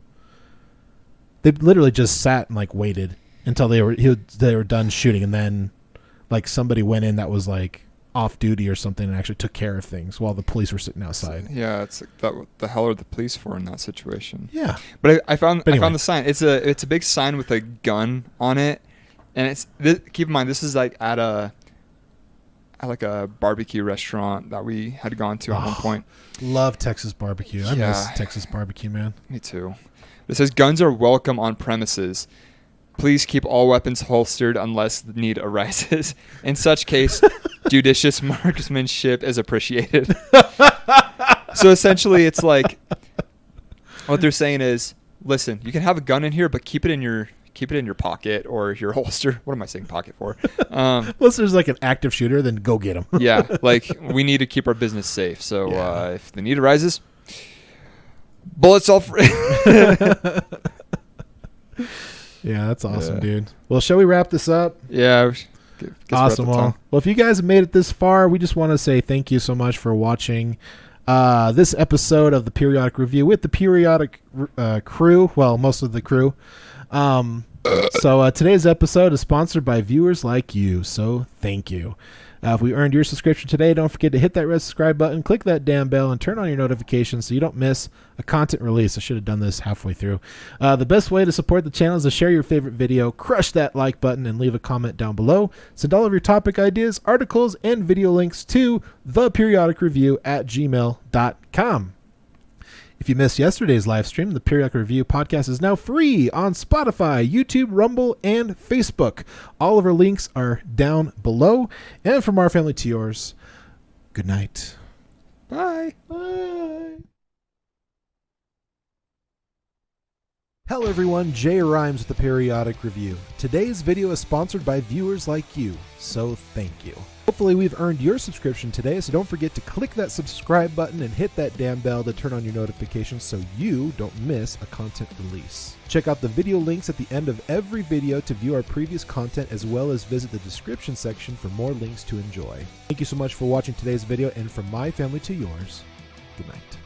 They literally just sat and like waited until they were done shooting, and then like somebody went in that was like off duty or something and actually took care of things while the police were sitting outside. Yeah, it's like that. What the hell are the police for in that situation? Yeah, but I found the sign. It's a big sign with a gun on it, and keep in mind, this is like at a barbecue restaurant that we had gone to at one point. Love Texas barbecue. I miss Texas barbecue, man. Me too. It says guns are welcome on premises. Please keep all weapons holstered unless the need arises. In such case, judicious marksmanship is appreciated. So essentially, it's like what they're saying is, listen, you can have a gun in here, but keep it in your pocket or your holster. What am I saying pocket for? Unless there's like an active shooter, then go get him. Yeah, like we need to keep our business safe. So if the need arises, bullets all free. Yeah, that's awesome, dude. Well, shall we wrap this up? Yeah. Awesome. Well, if you guys have made it this far, we just want to say thank you so much for watching. this episode of the Periodic Review with the Periodic crew. Well, most of the crew. So today's episode is sponsored by viewers like you. So thank you. If we earned your subscription today, don't forget to hit that red subscribe button, click that damn bell, and turn on your notifications so you don't miss a content release. I should have done this halfway through. The best way to support the channel is to share your favorite video, crush that like button, and leave a comment down below. Send all of your topic ideas, articles, and video links to theperiodicreview@gmail.com. If you missed yesterday's live stream, the Periodic Review podcast is now free on Spotify, YouTube, Rumble, and Facebook. All of our links are down below. And from our family to yours, good night. Bye. Bye. Hello everyone, Jay Rhymes with the Periodic Review. Today's video is sponsored by viewers like you, so thank you. Hopefully we've earned your subscription today, so don't forget to click that subscribe button and hit that damn bell to turn on your notifications so you don't miss a content release. Check out the video links at the end of every video to view our previous content, as well as visit the description section for more links to enjoy. Thank you so much for watching today's video, and from my family to yours, good night.